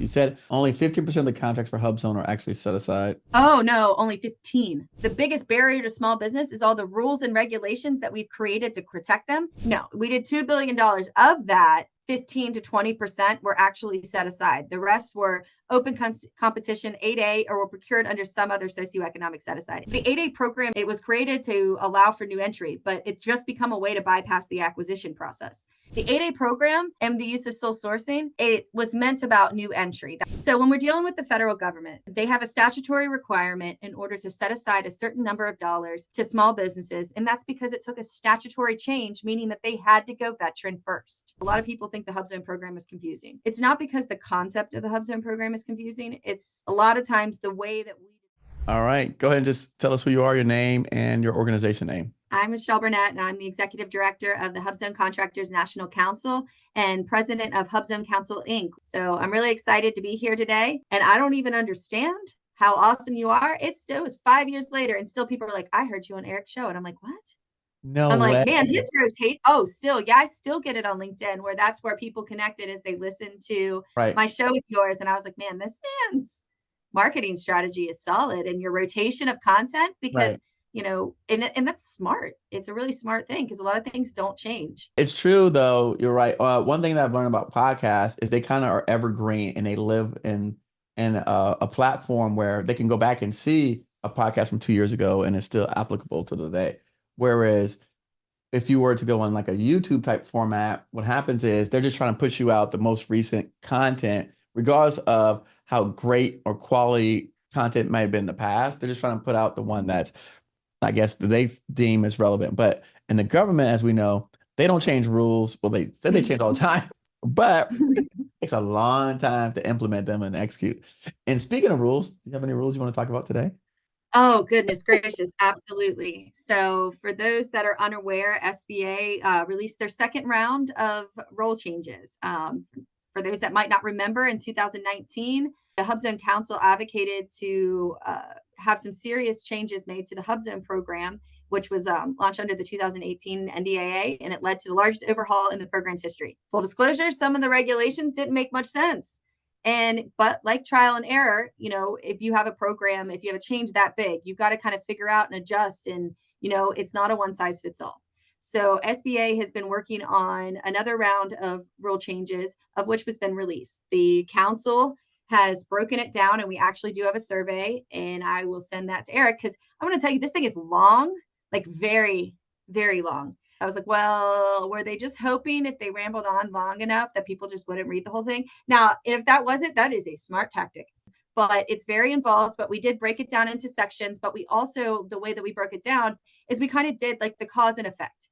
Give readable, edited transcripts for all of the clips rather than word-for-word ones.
You said only 50% of the contracts for HUBZone are actually set aside. Oh, no, only 15. The biggest barrier to small business is all the rules and regulations that we've created to protect them. No, we did $2 billion. Of that, 15 to 20% were actually set aside. The rest were open competition 8A or were procured under some other socioeconomic set aside. The 8A program, it was created to allow for new entry, but it's just become a way to bypass the acquisition process. The 8A program and the use of sole sourcing, it was meant about new entry. So when we're dealing with the federal government, they have a statutory requirement in order to set aside a certain number of dollars to small businesses. And that's because it took a statutory change, meaning that they had to go veteran first. A lot of people think the HUBZone program is confusing. It's not because the concept of the HUBZone program is confusing. It's a lot of times the way that we. All right. Go ahead and just tell us who you are, your name, and your organization name. I'm Michelle Burnett, and I'm the executive director of the HUBZone Contractors National Council and president of HUBZone Council, Inc. So I'm really excited to be here today. And I don't even understand how awesome you are. It was 5 years later, and still people are like, I heard you on Eric's show. And I'm like, what? No I'm way. like, man, his rotate. Oh, still, yeah, I still get it on LinkedIn where that's where people connected as they listen to my show with yours. And I was like, man, this man's marketing strategy is solid, and your rotation of content because and that's smart. It's a really smart thing because a lot of things don't change. It's true though. You're right. One thing that I've learned about podcasts is they kind of are evergreen and they live in a platform where they can go back and see a podcast from 2 years ago and it's still applicable to the day. Whereas if you were to go on like a YouTube type format, what happens is they're just trying to push you out the most recent content, regardless of how great or quality content might have been in the past. They're just trying to put out the one that's, I guess, that they deem as relevant. But in the government, as we know, they don't change rules. Well, they said they change all the time, but it takes a long time to implement them and execute. And speaking of rules, do you have any rules you want to talk about today? Oh, goodness gracious. Absolutely. So for those that are unaware, SBA released their second round of rule changes. For those that might not remember, in 2019, the HUBZone Council advocated to have some serious changes made to the HUBZone program, which was launched under the 2018 NDAA, and it led to the largest overhaul in the program's history. Full disclosure, some of the regulations didn't make much sense. But like trial and error, if you have a program, if you have a change that big, you've got to kind of figure out and adjust. And, it's not a one size fits all. So SBA has been working on another round of rule changes, of which has been released. The council has broken it down, and we actually do have a survey, and I will send that to Eric because I'm going to tell you this thing is long, like very, very long. I was like, well, were they just hoping if they rambled on long enough that people just wouldn't read the whole thing? Now, if that wasn't, that is a smart tactic, but it's very involved. But we did break it down into sections. But we also, the way that we broke it down is we kind of did like the cause and effect,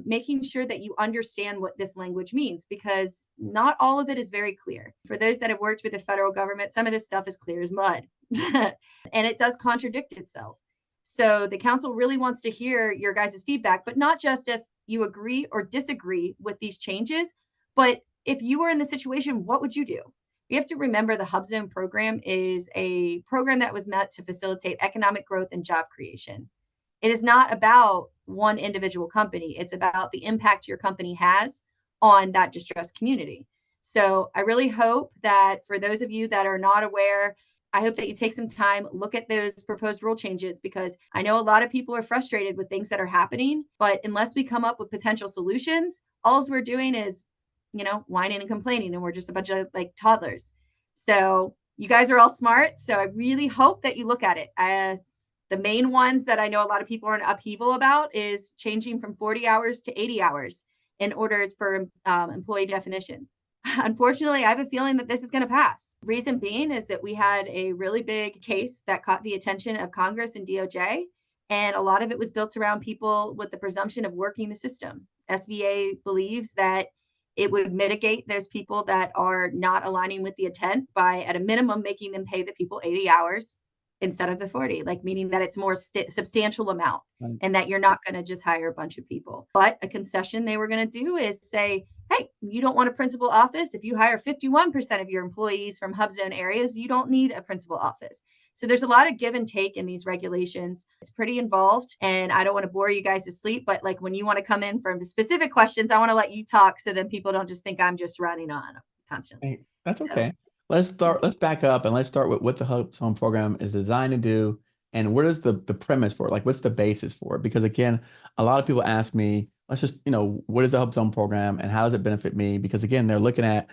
making sure that you understand what this language means, because not all of it is very clear. For those that have worked with the federal government, some of this stuff is clear as mud, and it does contradict itself. So the council really wants to hear your guys' feedback, but not just if you agree or disagree with these changes, but if you were in the situation, what would you do? You have to remember the HUBZone program is a program that was meant to facilitate economic growth and job creation. It is not about one individual company. It's about the impact your company has on that distressed community. So I really hope that for those of you that are not aware, I hope that you take some time, look at those proposed rule changes, because I know a lot of people are frustrated with things that are happening, but unless we come up with potential solutions, all we're doing is, whining and complaining, and we're just a bunch of like toddlers. So you guys are all smart. So I really hope that you look at it. The main ones that I know a lot of people are in upheaval about is changing from 40 hours to 80 hours in order for employee definition. Unfortunately, I have a feeling that this is going to pass. Reason being is that we had a really big case that caught the attention of Congress and DOJ, and a lot of it was built around people with the presumption of working the system. SBA believes that it would mitigate those people that are not aligning with the intent by, at a minimum, making them pay the people 80 hours instead of the 40, like meaning that it's more substantial amount, right, and that you're not going to just hire a bunch of people. But a concession they were going to do is say, hey, you don't want a principal office. If you hire 51% of your employees from HUBZone areas, you don't need a principal office. So there's a lot of give and take in these regulations. It's pretty involved, and I don't want to bore you guys to sleep, but like when you want to come in for specific questions, I want to let you talk so then people don't just think I'm just running on constantly. Hey, that's okay. let's back up and let's start with what the HUBZone program is designed to do and what is the premise for it? Like, what's the basis for it? Because again, a lot of people ask me, let's just, what is the HUBZone program and how does it benefit me? Because again, they're looking at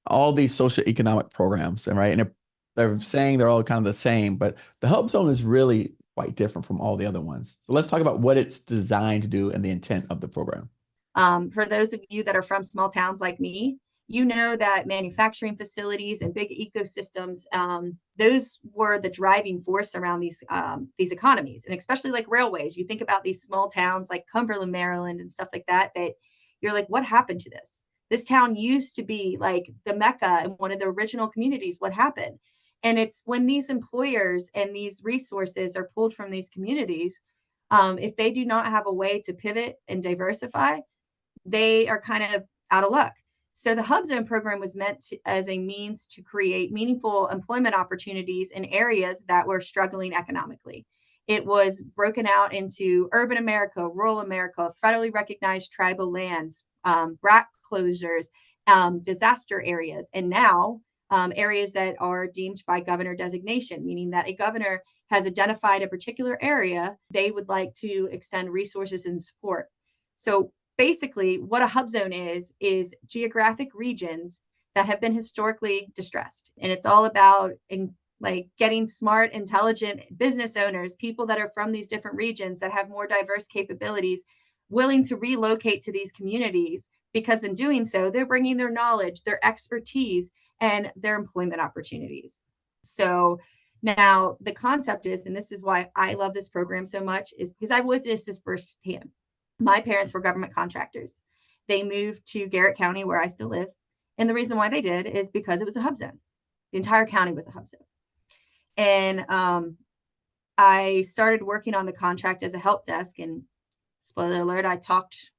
all these social economic programs, and right, and they're saying they're all kind of the same, but the HUBZone is really quite different from all the other ones. So let's talk about what it's designed to do and the intent of the program. For those of you that are from small towns like me, you know that manufacturing facilities and big ecosystems, those were the driving force around these economies, and especially like railways. You think about these small towns like Cumberland, Maryland, and stuff like that. That you're like, what happened to this? This town used to be like the Mecca and one of the original communities. What happened? And it's when these employers and these resources are pulled from these communities, if they do not have a way to pivot and diversify, they are kind of out of luck. So the HUBZone program was meant as a means to create meaningful employment opportunities in areas that were struggling economically. It was broken out into urban America, rural America, federally recognized tribal lands, BRAC closures, disaster areas, and now areas that are deemed by governor designation, meaning that a governor has identified a particular area they would like to extend resources and support. So basically, what a HUBZone is geographic regions that have been historically distressed. And it's all about like getting smart, intelligent business owners, people that are from these different regions that have more diverse capabilities, willing to relocate to these communities, because in doing so, they're bringing their knowledge, their expertise, and their employment opportunities. So now the concept is, and this is why I love this program so much, is because I've witnessed this firsthand. My parents were government contractors. They moved to Garrett County, where I still live. And the reason why they did is because it was a HUBZone. The entire county was a HUBZone. And I started working on the contract as a help desk. And spoiler alert, I talked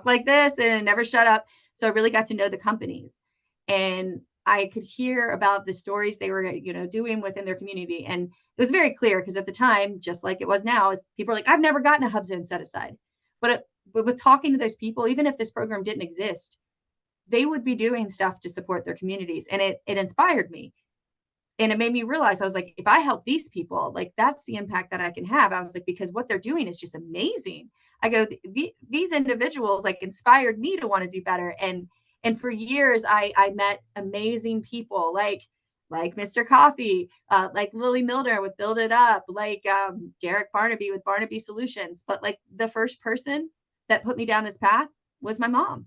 like this and never shut up. So I really got to know the companies. And I could hear about the stories they were, doing within their community. And it was very clear because at the time, just like it was now, is people are like, I've never gotten a HUBZone set aside. But with talking to those people, even if this program didn't exist, they would be doing stuff to support their communities. And it inspired me. And it made me realize, I was like, if I help these people, like that's the impact that I can have. I was like, because what they're doing is just amazing. I go, these individuals like inspired me to want to do better. And for years, I met amazing people like Mr. Coffie, like Lily Milner with Build It Up, like Derek Barnaby with Barnaby Solutions. But like the first person that put me down this path was my mom.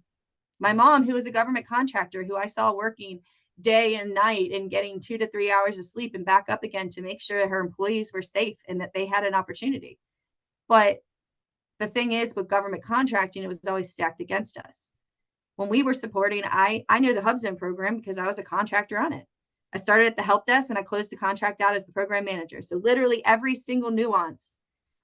My mom, who was a government contractor, who I saw working day and night and getting 2 to 3 hours of sleep and back up again to make sure her employees were safe and that they had an opportunity. But the thing is, with government contracting, it was always stacked against us. When we were supporting, I know the HUBZone program because I was a contractor on it. I started at the help desk and I closed the contract out as the program manager. So literally every single nuance,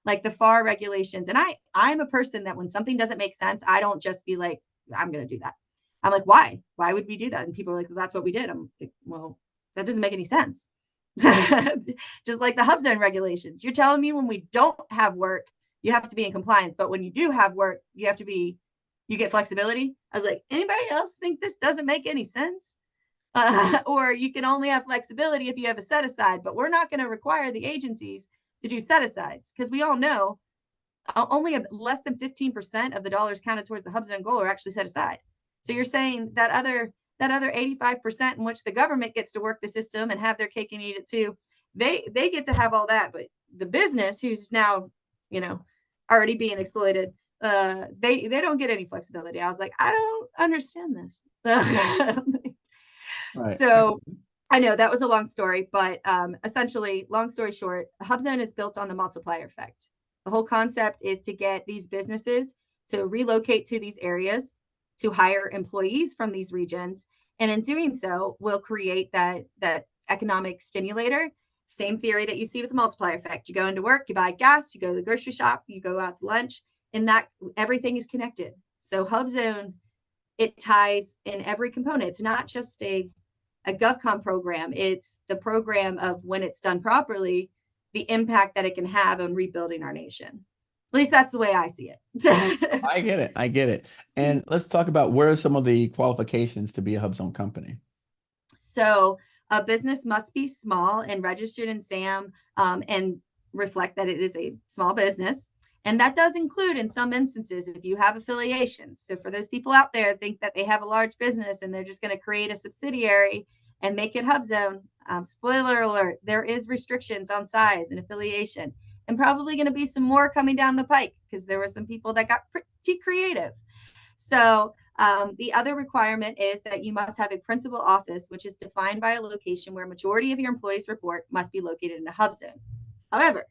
like the FAR regulations. And I'm a person that when something doesn't make sense, I don't just be like, I'm going to do that. I'm like, why? Why would we do that? And people are like, well, that's what we did. I'm like, well, that doesn't make any sense. Just like the HUBZone regulations. You're telling me when we don't have work, you have to be in compliance. But when you do have work, you get flexibility. I was like, anybody else think this doesn't make any sense? Or you can only have flexibility if you have a set aside, but we're not going to require the agencies to do set asides because we all know only less than 15% of the dollars counted towards the HUBZone goal are actually set aside. So you're saying that other 85% in which the government gets to work the system and have their cake and eat it too, they get to have all that, but the business who's now, already being exploited, they don't get any flexibility. I was like, I don't understand this. Right. So I know that was a long story, but essentially, long story short, HUBZone is built on the multiplier effect. The whole concept is to get these businesses to relocate to these areas, to hire employees from these regions. And in doing so, we'll create that economic stimulator. Same theory that you see with the multiplier effect. You go into work, you buy gas, you go to the grocery shop, you go out to lunch, and that everything is connected. So HUBZone, it ties in every component. It's not just a GovCon program. It's the program of, when it's done properly, the impact that it can have on rebuilding our nation. At least that's the way I see it. I get it. And let's talk about what are some of the qualifications to be a HUBZone company. So a business must be small and registered in SAM, and reflect that it is a small business. And that does include, in some instances, if you have affiliations. So for those people out there think that they have a large business and they're just going to create a subsidiary and make it HUBZone, spoiler alert, there is restrictions on size and affiliation, and probably going to be some more coming down the pike because there were some people that got pretty creative. So the other requirement is that you must have a principal office, which is defined by a location where a majority of your employees report, must be located in a HUBZone. However,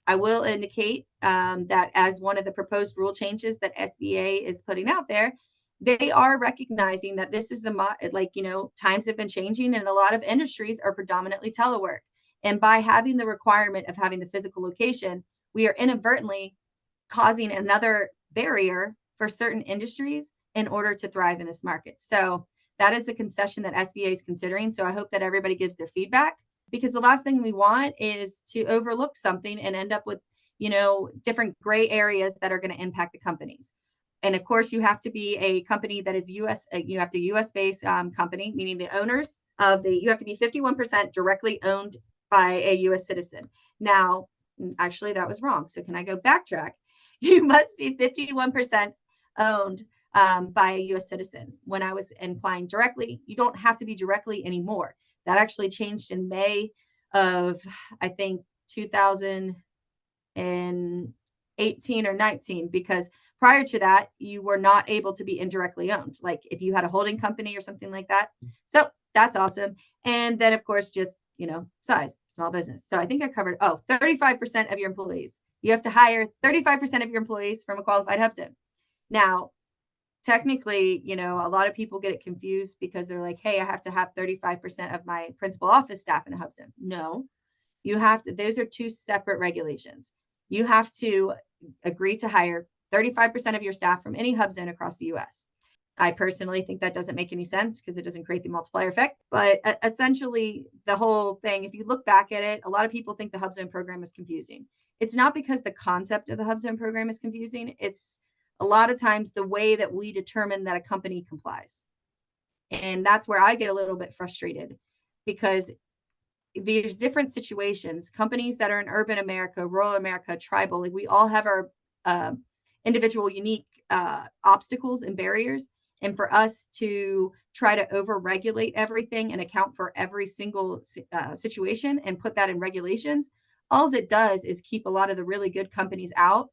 I will indicate that as one of the proposed rule changes that SBA is putting out there, they are recognizing that this is times have been changing and a lot of industries are predominantly telework. And by having the requirement of having the physical location, we are inadvertently causing another barrier for certain industries in order to thrive in this market. So that is the concession that SBA is considering. So I hope that everybody gives their feedback, because the last thing we want is to overlook something and end up with, different gray areas that are going to impact the companies. And of course, you have to be a company that is US, you have to US based company, meaning the owners you have to be 51% directly owned by a US citizen. Now, actually, that was wrong. So can I go backtrack? You must be 51% owned by a US citizen. When I was implying directly, you don't have to be directly anymore. That actually changed in May of, I think, 2018 or 19, because prior to that, you were not able to be indirectly owned, like if you had a holding company or something like that. So that's awesome. And then, of course, just, size, small business. So I think I covered, 35% of your employees. You have to hire 35% of your employees from a qualified HUBZone. Now, technically, a lot of people get it confused because they're like, hey, I have to have 35% of my principal office staff in a HUBZone. No, you have to, those are two separate regulations. You have to agree to hire 35% of your staff from any HUBZone across the US. I personally think that doesn't make any sense because it doesn't create the multiplier effect. But essentially, the whole thing, if you look back at it, a lot of people think the HUBZone program is confusing. It's not because the concept of the HUBZone program is confusing. It's a lot of times the way that we determine that a company complies. And that's where I get a little bit frustrated, because there's different situations. Companies that are in urban America, rural America, tribal, we all have our individual unique obstacles and barriers. And for us to try to over-regulate everything and account for every single situation and put that in regulations, all it does is keep a lot of the really good companies out.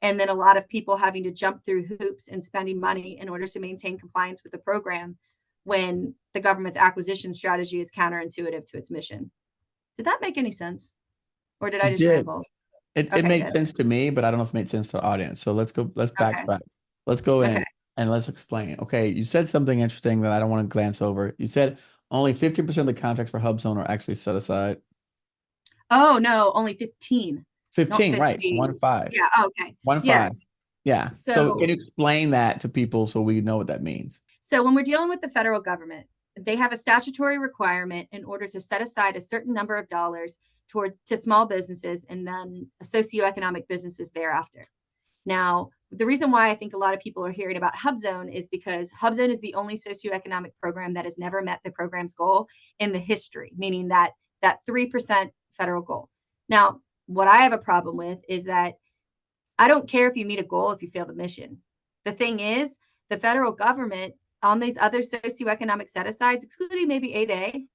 And then a lot of people having to jump through hoops and spending money in order to maintain compliance with the program, when the government's acquisition strategy is counterintuitive to its mission. Did that make any sense? Or did I It just did. ramble? It Okay, made good. sense to me, but I don't know if it made sense to the audience. So let's Okay. backtrack. Let's go Okay. in and let's explain. Okay, you said something interesting that I don't want to glance over. You said only 50% of the contracts for HUBZone are actually set aside. Oh, no, only 15, not 15, right? 50. 1-5. Yeah. Okay. 1-5. Yes. Yeah. So can So you explain that to people so we know what that means? So when we're dealing with the federal government, they have a statutory requirement in order to set aside a certain number of dollars to small businesses and then socioeconomic businesses thereafter. Now, the reason why I think a lot of people are hearing about HUBZone is because HUBZone is the only socioeconomic program that has never met the program's goal in the history, meaning that 3% federal goal. Now, what I have a problem with is that I don't care if you meet a goal if you fail the mission. The thing is, the federal government on these other socioeconomic set asides, excluding maybe 8A,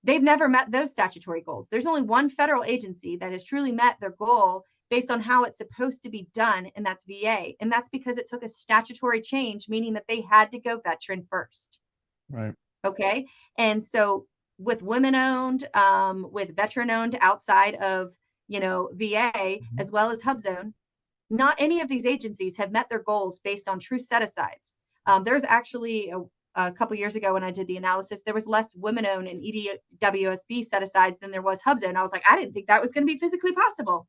they've never met those statutory goals. There's only one federal agency that has truly met their goal based on how it's supposed to be done, and that's VA. And that's because it took a statutory change, meaning that they had to go veteran first. Right. Okay. And so with women owned, with veteran owned outside of, VA, Mhm. as well as HUBZone, not any of these agencies have met their goals based on true set asides. There's actually a couple years ago when I did the analysis, there was less women-owned and EDWSB set asides than there was HUBZone. I was like, I didn't think that was going to be physically possible.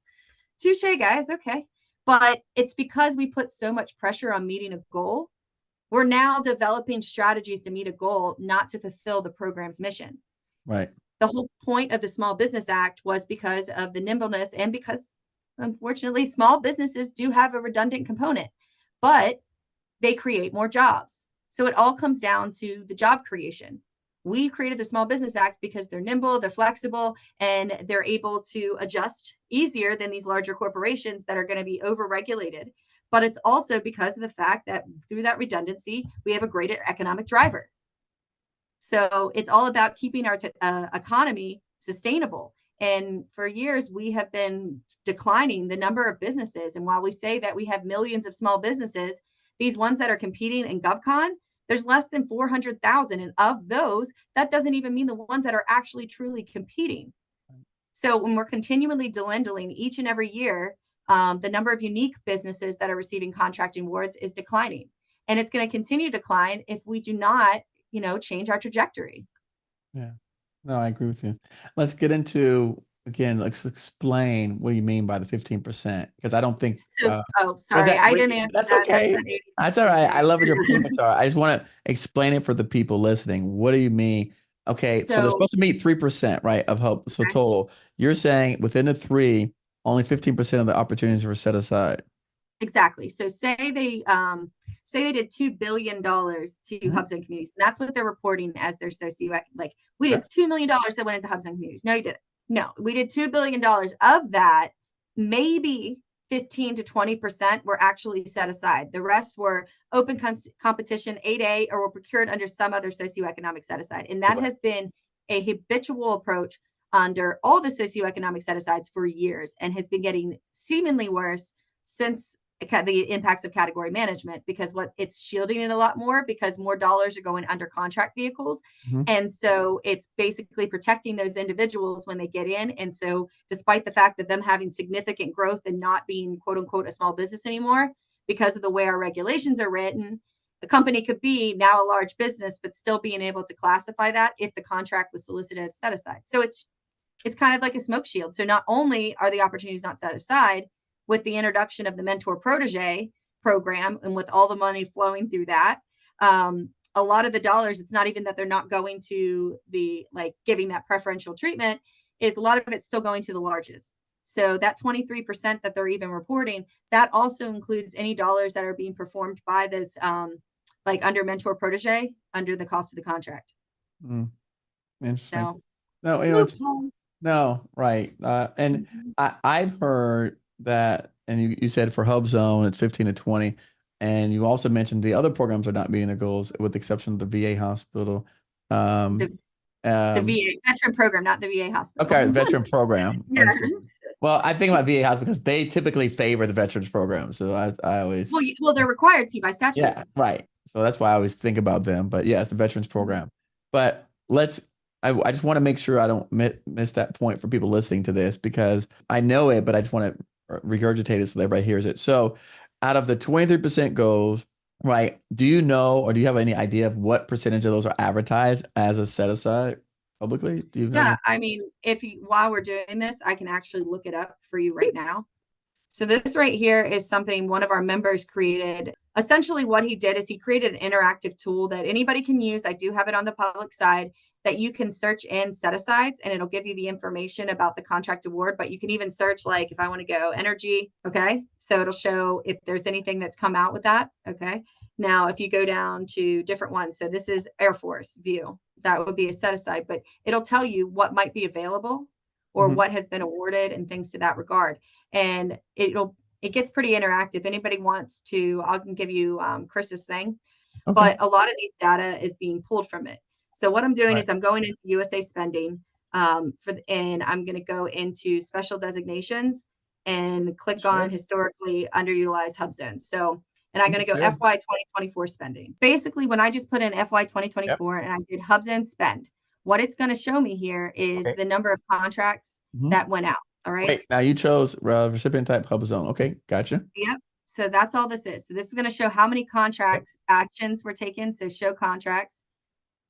Touche, guys. Okay. But it's because we put so much pressure on meeting a goal. We're now developing strategies to meet a goal, not to fulfill the program's mission. Right. The whole point of the Small Business Act was because of the nimbleness and because, unfortunately, small businesses do have a redundant component, but they create more jobs. So it all comes down to the job creation. We created the Small Business Act because they're nimble, they're flexible, and they're able to adjust easier than these larger corporations that are going to be over-regulated. But it's also because of the fact that through that redundancy, we have a greater economic driver. So it's all about keeping our economy sustainable. And for years, we have been declining the number of businesses. And while we say that we have millions of small businesses, these ones that are competing in GovCon, there's less than 400,000. And of those, that doesn't even mean the ones that are actually truly competing. So when we're continually dwindling each and every year, the number of unique businesses that are receiving contracting awards is declining. And it's going to continue to decline if we do not, change our trajectory. Yeah. No, I agree with you. Let's get into, again, let's explain what you mean by the 15%, because I don't think, So, was sorry, that, I didn't answer that's that. That's okay. an 80 That's all right. I thing. love what your points are. I just want to explain it for the people listening. What do you mean? Okay, so they're So, supposed to meet 3%, right, of help. So okay, total, you're saying within the three, only 15% of the opportunities were set aside. exactly. So say they did $2 billion to Mhm. HUBZone communities. And that's what they're reporting as their like we Okay. did $2 million that went into HUBZone communities. No, you didn't. No, we did $2 billion. Of that, maybe 15 to 20% were actually set aside. The rest were open competition 8A or were procured under some other socioeconomic set aside. And that Okay. has been a habitual approach under all the socioeconomic set asides for years and has been getting seemingly worse since the impacts of category management, because what it's shielding it a lot more because more dollars are going under contract vehicles. Mhm. And so it's basically protecting those individuals when they get in. And so despite the fact that them having significant growth and not being quote unquote a small business anymore, because of the way our regulations are written, the company could be now a large business, but still being able to classify that if the contract was solicited as set aside. So it's kind of like a smoke shield. So not only are the opportunities not set aside, with the introduction of the mentor protege program and with all the money flowing through that, a lot of the dollars, it's not even that they're not going to the like giving that preferential treatment, is a lot of it's still going to the largest. So that 23% that they're even reporting, that also includes any dollars that are being performed by this like under mentor protege under the cost of the contract. Mm, interesting. So No, loophole. no, right. And Mhm. I've heard that, and you said for HUBZone, it's 15 to 20. And you also mentioned the other programs are not meeting their goals, with the exception of the VA hospital. Um, The the um, VA veteran program, not the VA hospital. okay, veteran program. Yeah. Understood. Well, I think about VA hospital because they typically favor the veterans program. So I always, Well, they're required to by statute. yeah, right. So that's why I always think about them. But yeah, it's the veterans program. But I just want to make sure I don't miss that point for people listening to this, because I know it, but I just want to regurgitate it so that everybody hears it. So out of the 23% goals, right, do you know, or do you have any idea of what percentage of those are advertised as a set aside publicly? Do you have Yeah, any? I mean, if you, while we're doing this, I can actually look it up for you right now. So this right here is something one of our members created. Essentially what he did is he created an interactive tool that anybody can use. I do have it on the public side that you can search in set asides and it'll give you the information about the contract award, but you can even search like if I want to go energy, okay? So it'll show if there's anything that's come out with that, okay? Now, if you go down to different ones, so this is Air Force view, that would be a set aside, but it'll tell you what might be available or Mhm. what has been awarded and things to that regard. And it gets pretty interactive. If anybody wants to, I can give you Chris's thing, Okay. but a lot of these data is being pulled from it. So what I'm doing Right. is I'm going into USA spending and I'm going to go into special designations and click on Sure. historically underutilized hub zones. So, and I'm going to go Sure. FY 2024 spending. Basically, when I just put in FY Yep. 2024 and I did hub zone spend, what it's going to show me here is Okay. the number of contracts Mhm. that went out. All right. Wait, now you chose recipient type HUBZone. Okay, gotcha. Yep. So that's all this is. So this is going to show how many Yep. contracts actions were taken. So show contracts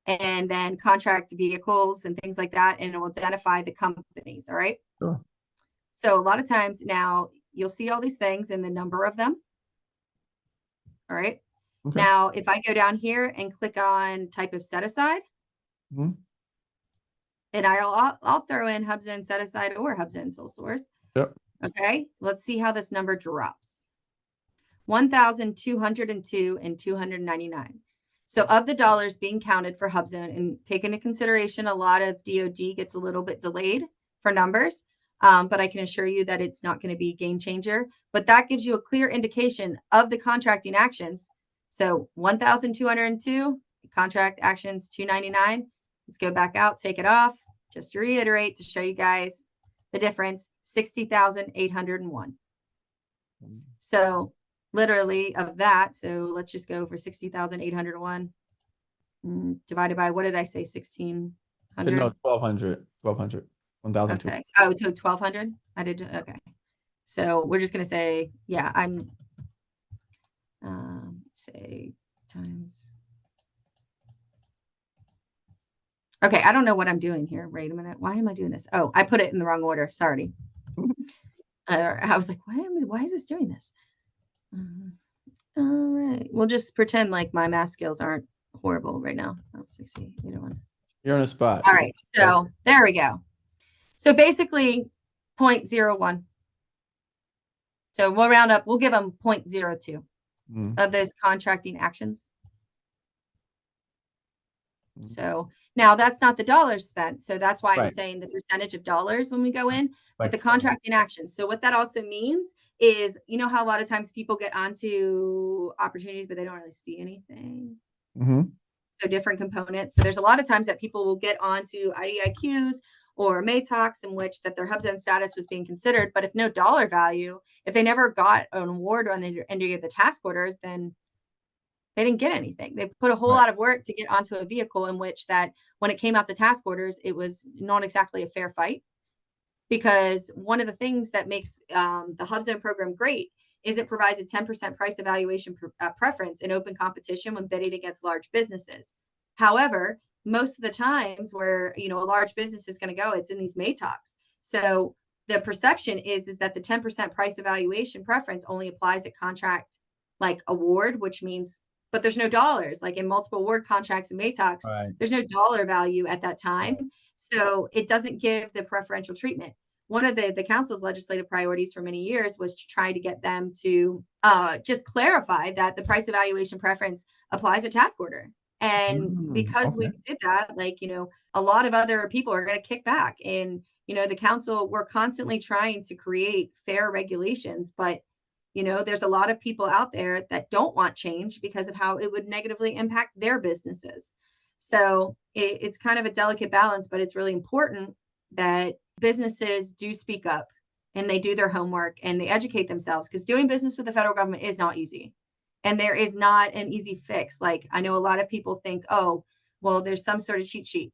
and then contract vehicles and things like that. And it will identify the companies. All right. Sure. So a lot of times now you'll see all these things and the number of them. All right. Okay. Now, if I go down here and click on type of set aside, Mhm. and I'll throw in HUBZone set aside or HUBZone sole source. Yep. Okay. Let's see how this number drops. 1,202 and 299. So of the dollars being counted for HUBZone, and take into consideration a lot of DoD gets a little bit delayed for numbers, but I can assure you that it's not going to be a game changer. But that gives you a clear indication of the contracting actions. So 1,202 contract actions, 299. Let's go back out, take it off. Just to reiterate, to show you guys the difference, 60,801. So literally of that, so let's just go for 60,801 divided by, what did I say, 1,600? No, 1,200, 1,200. Okay. Oh, so 1,200? I did, okay. So we're just going to say, yeah, I'm, say times. Okay, I don't know what I'm doing here. Wait a minute. Why am I doing this? Oh, I put it in the wrong order. Sorry. I was like, why is this doing this? All right. We'll just pretend like my math skills aren't horrible right now. Oh, 60, either one. You're on a spot. All right. So there we go. So basically 0.01. So we'll round up. We'll give them 0.02 of those contracting actions. So now that's not the dollars spent. So that's why I'm saying the percentage of dollars when we go in with the contracting actions. So what that also means is, you know how a lot of times people get onto opportunities, but they don't really see anything. So different components. So there's a lot of times that people will get onto IDIQs or MATOCs in which that their HUBZone status was being considered, but if no dollar value, if they never got an award on any of the task orders, then they didn't get anything. They put a whole lot of work to get onto a vehicle in which that when it came out to task orders, it was not exactly a fair fight. Because one of the things that makes the HUBZone program great is it provides a 10% price evaluation preference in open competition when bidding against large businesses. However, most of the times where, you know, a large business is going to go, it's in these MATOCs. So the perception is that the 10% price evaluation preference only applies at contract like award, which means, but there's no dollars. Like in multiple award contracts and MATOCs, there's no dollar value at that time. So it doesn't give the preferential treatment. One of the council's legislative priorities for many years was to try to get them to just clarify that the price evaluation preference applies at task order. And because we did that, like, you know, a lot of other people are going to kick back. And, you know, the council, we're constantly trying to create fair regulations, but, you know, there's a lot of people out there that don't want change because of how it would negatively impact their businesses. So it's kind of a delicate balance, but it's really important that businesses do speak up and they do their homework and they educate themselves, because doing business with the federal government is not easy. And there is not an easy fix. Like, I know a lot of people think, oh, well, there's some sort of cheat sheet.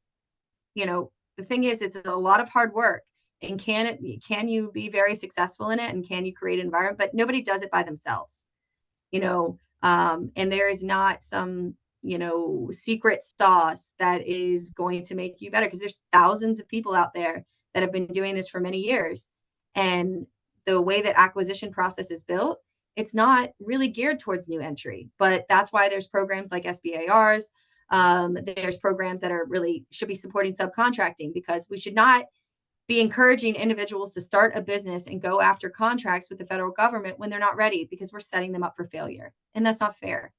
You know, the thing is, it's a lot of hard work. And can you be very successful in it? And can you create an environment? But nobody does it by themselves, you know, and there is not some, you know, secret sauce that is going to make you better, because there's thousands of people out there that have been doing this for many years. And the way that acquisition process is built, it's not really geared towards new entry, but that's why there's programs like SBARs. There's programs that are really should be supporting subcontracting, because we should not be encouraging individuals to start a business and go after contracts with the federal government when they're not ready, because we're setting them up for failure. And that's not fair.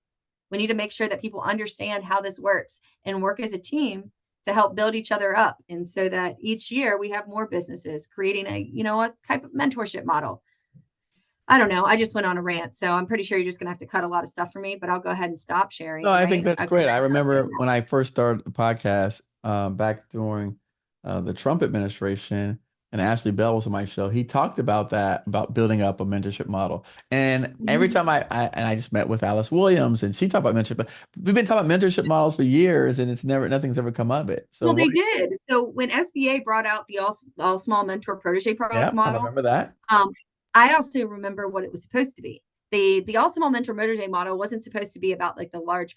We need to make sure that people understand how this works and work as a team to help build each other up. And so that each year we have more businesses creating a, you know, a type of mentorship model. I don't know. I just went on a rant. So I'm pretty sure you're just going to have to cut a lot of stuff for me, but I'll go ahead and stop sharing. No, I think that's great. I remember when I first started the podcast back during the Trump administration, and Ashley Bell was on my show. He talked about that, about building up a mentorship model. And every time I just met with Alice Williams, and she talked about mentorship. But we've been talking about mentorship models for years, and nothing's ever come of it. So well, they did. So when SBA brought out the all small mentor protege model, I remember that. I also remember what it was supposed to be. The all small mentor protege model wasn't supposed to be about like the large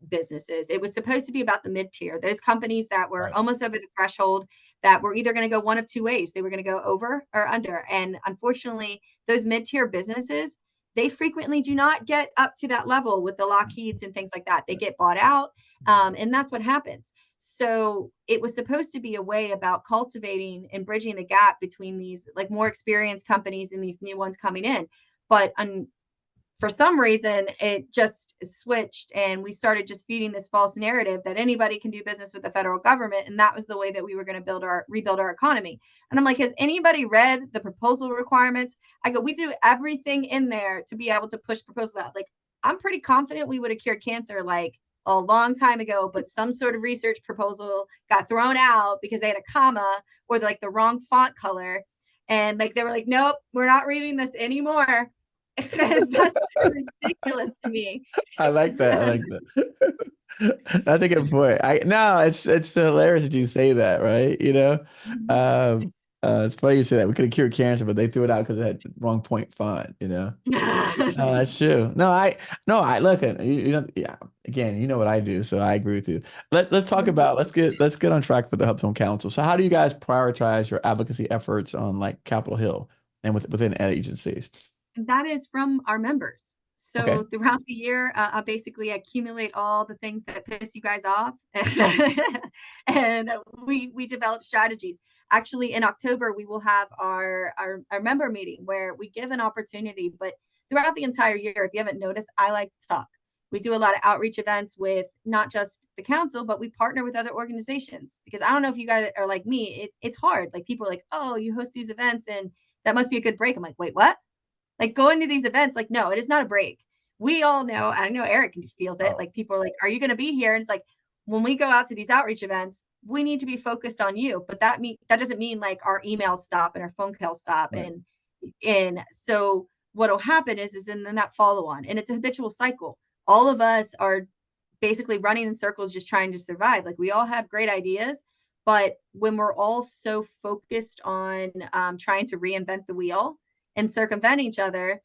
businesses. It was supposed to be about the mid-tier, those companies that were almost over the threshold, that were either going to go one of two ways. They were going to go over or under. And unfortunately, those mid-tier businesses, they frequently do not get up to that level with the Lockheeds and things like that. They get bought out. And that's what happens. So it was supposed to be a way about cultivating and bridging the gap between these like more experienced companies and these new ones coming in. But for some reason, it just switched, and we started just feeding this false narrative that anybody can do business with the federal government, and that was the way that we were going to rebuild our economy. And I'm like, has anybody read the proposal requirements? I go, we do everything in there to be able to push proposals out. Like, I'm pretty confident we would have cured cancer like a long time ago, but some sort of research proposal got thrown out because they had a comma or like the wrong font color, and like they were like, nope, we're not reading this anymore. That's ridiculous to me. I like that. I like that. That's a good point. I no, it's hilarious that you say that, right? It's funny you say that. We could have cured cancer, but they threw it out because it had the wrong point font. No, that's true. No, I look at yeah. Again, you know what I do, so I agree with you. Let's talk about let's get on track for the HUBZone Council. So, how do you guys prioritize your advocacy efforts on like Capitol Hill and within agencies? That is from our members. Okay. So throughout the year, I basically accumulate all the things that piss you guys off, and we develop strategies. Actually, in October, we will have our member meeting where we give an opportunity. But throughout the entire year, if you haven't noticed, I like to talk. We do a lot of outreach events with not just the council, but we partner with other organizations, because I don't know if you guys are like me. It's hard. Like, people are like, oh, you host these events and that must be a good break. I'm like, wait, what? Like, going to these events, like, no, it is not a break. We all know, I know Eric feels it. Oh, Like, people are like, are you going to be here? And it's like, when we go out to these outreach events, we need to be focused on you. But that doesn't mean like our emails stop and our phone calls stop. right. And so what'll happen is and then that follow on, and it's a habitual cycle. All of us are basically running in circles just trying to survive. Like, we all have great ideas, but when we're all so focused on trying to reinvent the wheel and circumvent each other,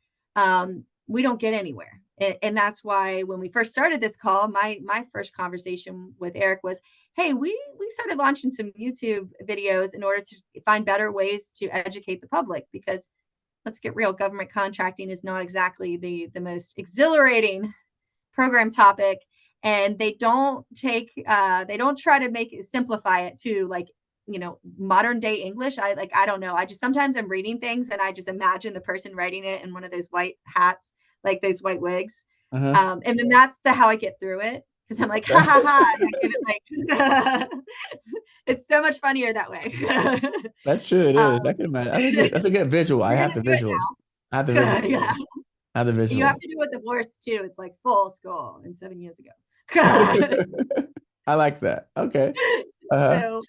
we don't get anywhere. And that's why when we first started this call, my first conversation with Eric was, hey, we started launching some YouTube videos in order to find better ways to educate the public, because let's get real, government contracting is not exactly the most exhilarating program topic, and they don't try to make it, simplify it to like, modern day English. I don't know, I just sometimes I'm reading things and I just imagine the person writing it in one of those white hats, like those white wigs, Uh-huh. and then that's how I get through it, because I'm like, ha Okay. ha ha, and I give it like it's so much funnier that way. That's true. It um, is. I can imagine. That's a good visual. I you're have gonna to do it visual. I have to now. visual. Yeah, I have to you have visual. to do it with the horse too. It's like full skull and 7 years ago. I like that. Okay. Uh-huh. So,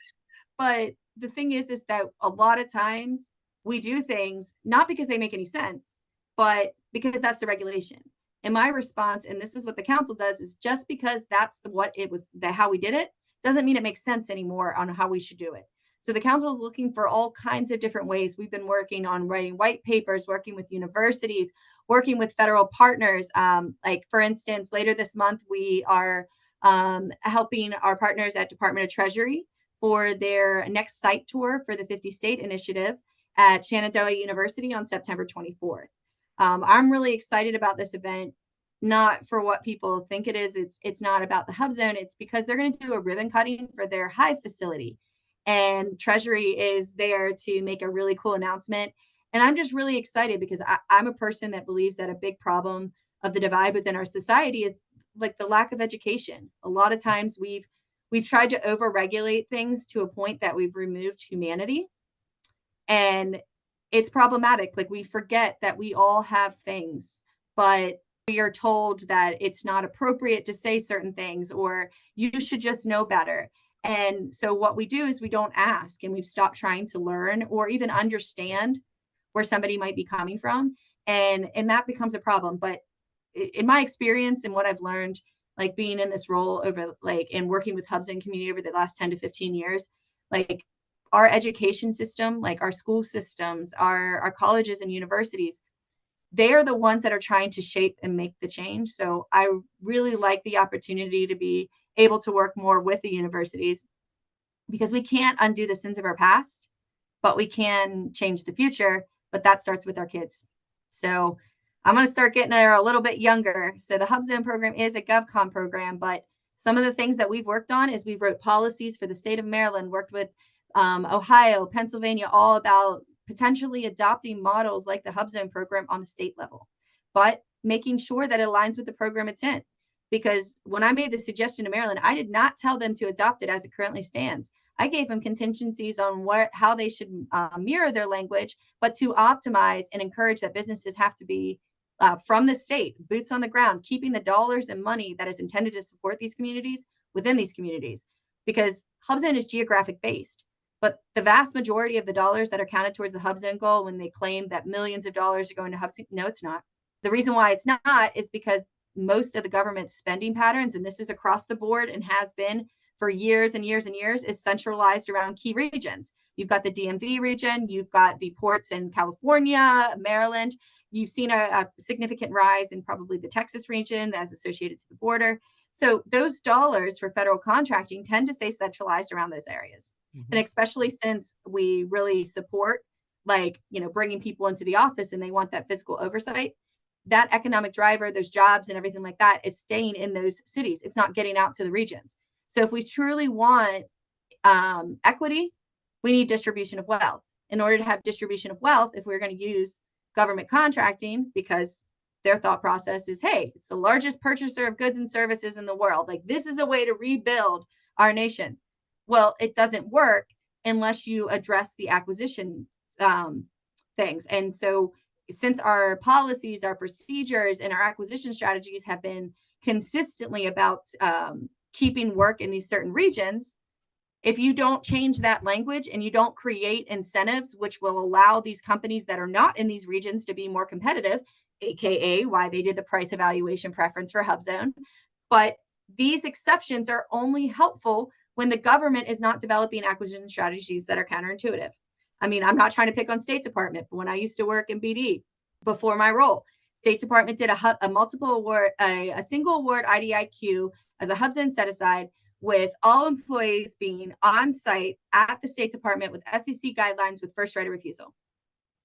but the thing is that a lot of times we do things not because they make any sense, but because that's the regulation. And my response, and this is what the council does, is just because that's what it was, that how we did it, doesn't mean it makes sense anymore on how we should do it. So the council is looking for all kinds of different ways. We've been working on writing white papers, working with universities, working with federal partners. Like, for instance, later this month, we are helping our partners at Department of Treasury for their next site tour for the 50 state initiative at Shenandoah University on September 24th. I'm really excited about this event, not for what people think it is. It's not about the HUBZone. It's because they're going to do a ribbon cutting for their Hive facility, and Treasury is there to make a really cool announcement. And I'm just really excited because I'm a person that believes that a big problem of the divide within our society is like the lack of education. A lot of times we've tried to overregulate things to a point that we've removed humanity, and it's problematic. Like, we forget that we all have things, but we are told that it's not appropriate to say certain things, or you should just know better. And so what we do is we don't ask, and we've stopped trying to learn or even understand where somebody might be coming from. And that becomes a problem. But in my experience and what I've learned, like being in this role over like and working with hubs and community over the last 10 to 15 years, like our education system, like our school systems, our colleges and universities, they are the ones that are trying to shape and make the change. So I really like the opportunity to be able to work more with the universities, because we can't undo the sins of our past, but we can change the future. But that starts with our kids. So I'm going to start getting there a little bit younger. So the HUBZone program is a GovCon program, but some of the things that we've worked on is we've wrote policies for the state of Maryland, worked with Ohio, Pennsylvania, all about potentially adopting models like the HUBZone program on the state level. But making sure that it aligns with the program intent. Because when I made the suggestion to Maryland, I did not tell them to adopt it as it currently stands. I gave them contingencies on how they should mirror their language, but to optimize and encourage that businesses have to be from the state, boots on the ground, keeping the dollars and money that is intended to support these communities within these communities. Because HUBZone is geographic based, but the vast majority of the dollars that are counted towards the HUBZone goal, when they claim that millions of dollars are going to HUBZone, no, it's not. The reason why it's not is because most of the government's spending patterns, and this is across the board and has been for years and years and years, is centralized around key regions. You've got the DMV region, you've got the ports in California, Maryland. You've seen a significant rise in probably the Texas region as associated to the border. So those dollars for federal contracting tend to stay centralized around those areas. Mm-hmm. And especially since we really support, like, bringing people into the office and they want that physical oversight, that economic driver, those jobs and everything like that is staying in those cities. It's not getting out to the regions. So if we truly want equity, we need distribution of wealth. In order to have distribution of wealth, if we're going to use government contracting, because their thought process is, hey, it's the largest purchaser of goods and services in the world. Like, this is a way to rebuild our nation. Well, it doesn't work unless you address the acquisition things. And so since our policies, our procedures, and our acquisition strategies have been consistently about keeping work in these certain regions, if you don't change that language and you don't create incentives which will allow these companies that are not in these regions to be more competitive, aka why they did the price evaluation preference for HUBZone. But these exceptions are only helpful when the government is not developing acquisition strategies that are counterintuitive. I mean, I'm not trying to pick on State Department, but when I used to work in BD before my role, State Department did a multiple award, a single award IDIQ as a HUBZone set aside, with all employees being on site at the State Department with SEC guidelines with first right of refusal.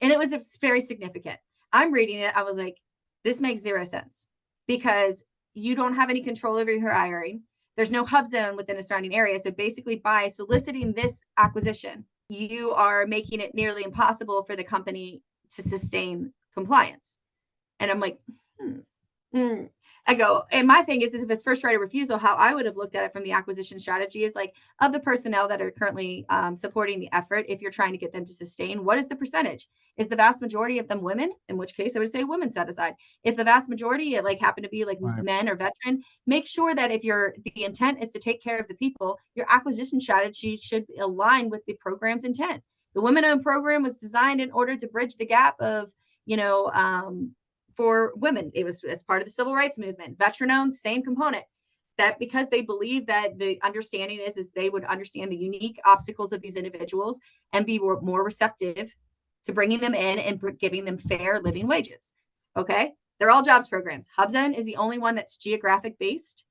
And it was very significant. I'm reading it. I was like, this makes zero sense, because you don't have any control over your hiring. There's no HUBZone within a surrounding area. So basically, by soliciting this acquisition, you are making it nearly impossible for the company to sustain compliance. And I'm like, I go, and my thing is if it's first right of refusal, how I would have looked at it from the acquisition strategy is like, of the personnel that are currently supporting the effort, if you're trying to get them to sustain, what is the percentage? Is the vast majority of them women? In which case I would say women set aside. If the vast majority happen to be like right, men or veteran, make sure that if the intent is to take care of the people, your acquisition strategy should align with the program's intent. The women-owned program was designed in order to bridge the gap of, for women. It was as part of the civil rights movement. Veteran-owned, same component. That because they believe that the understanding is they would understand the unique obstacles of these individuals and be more receptive to bringing them in and giving them fair living wages. Okay, they're all jobs programs. HUBZone is the only one that's geographic based,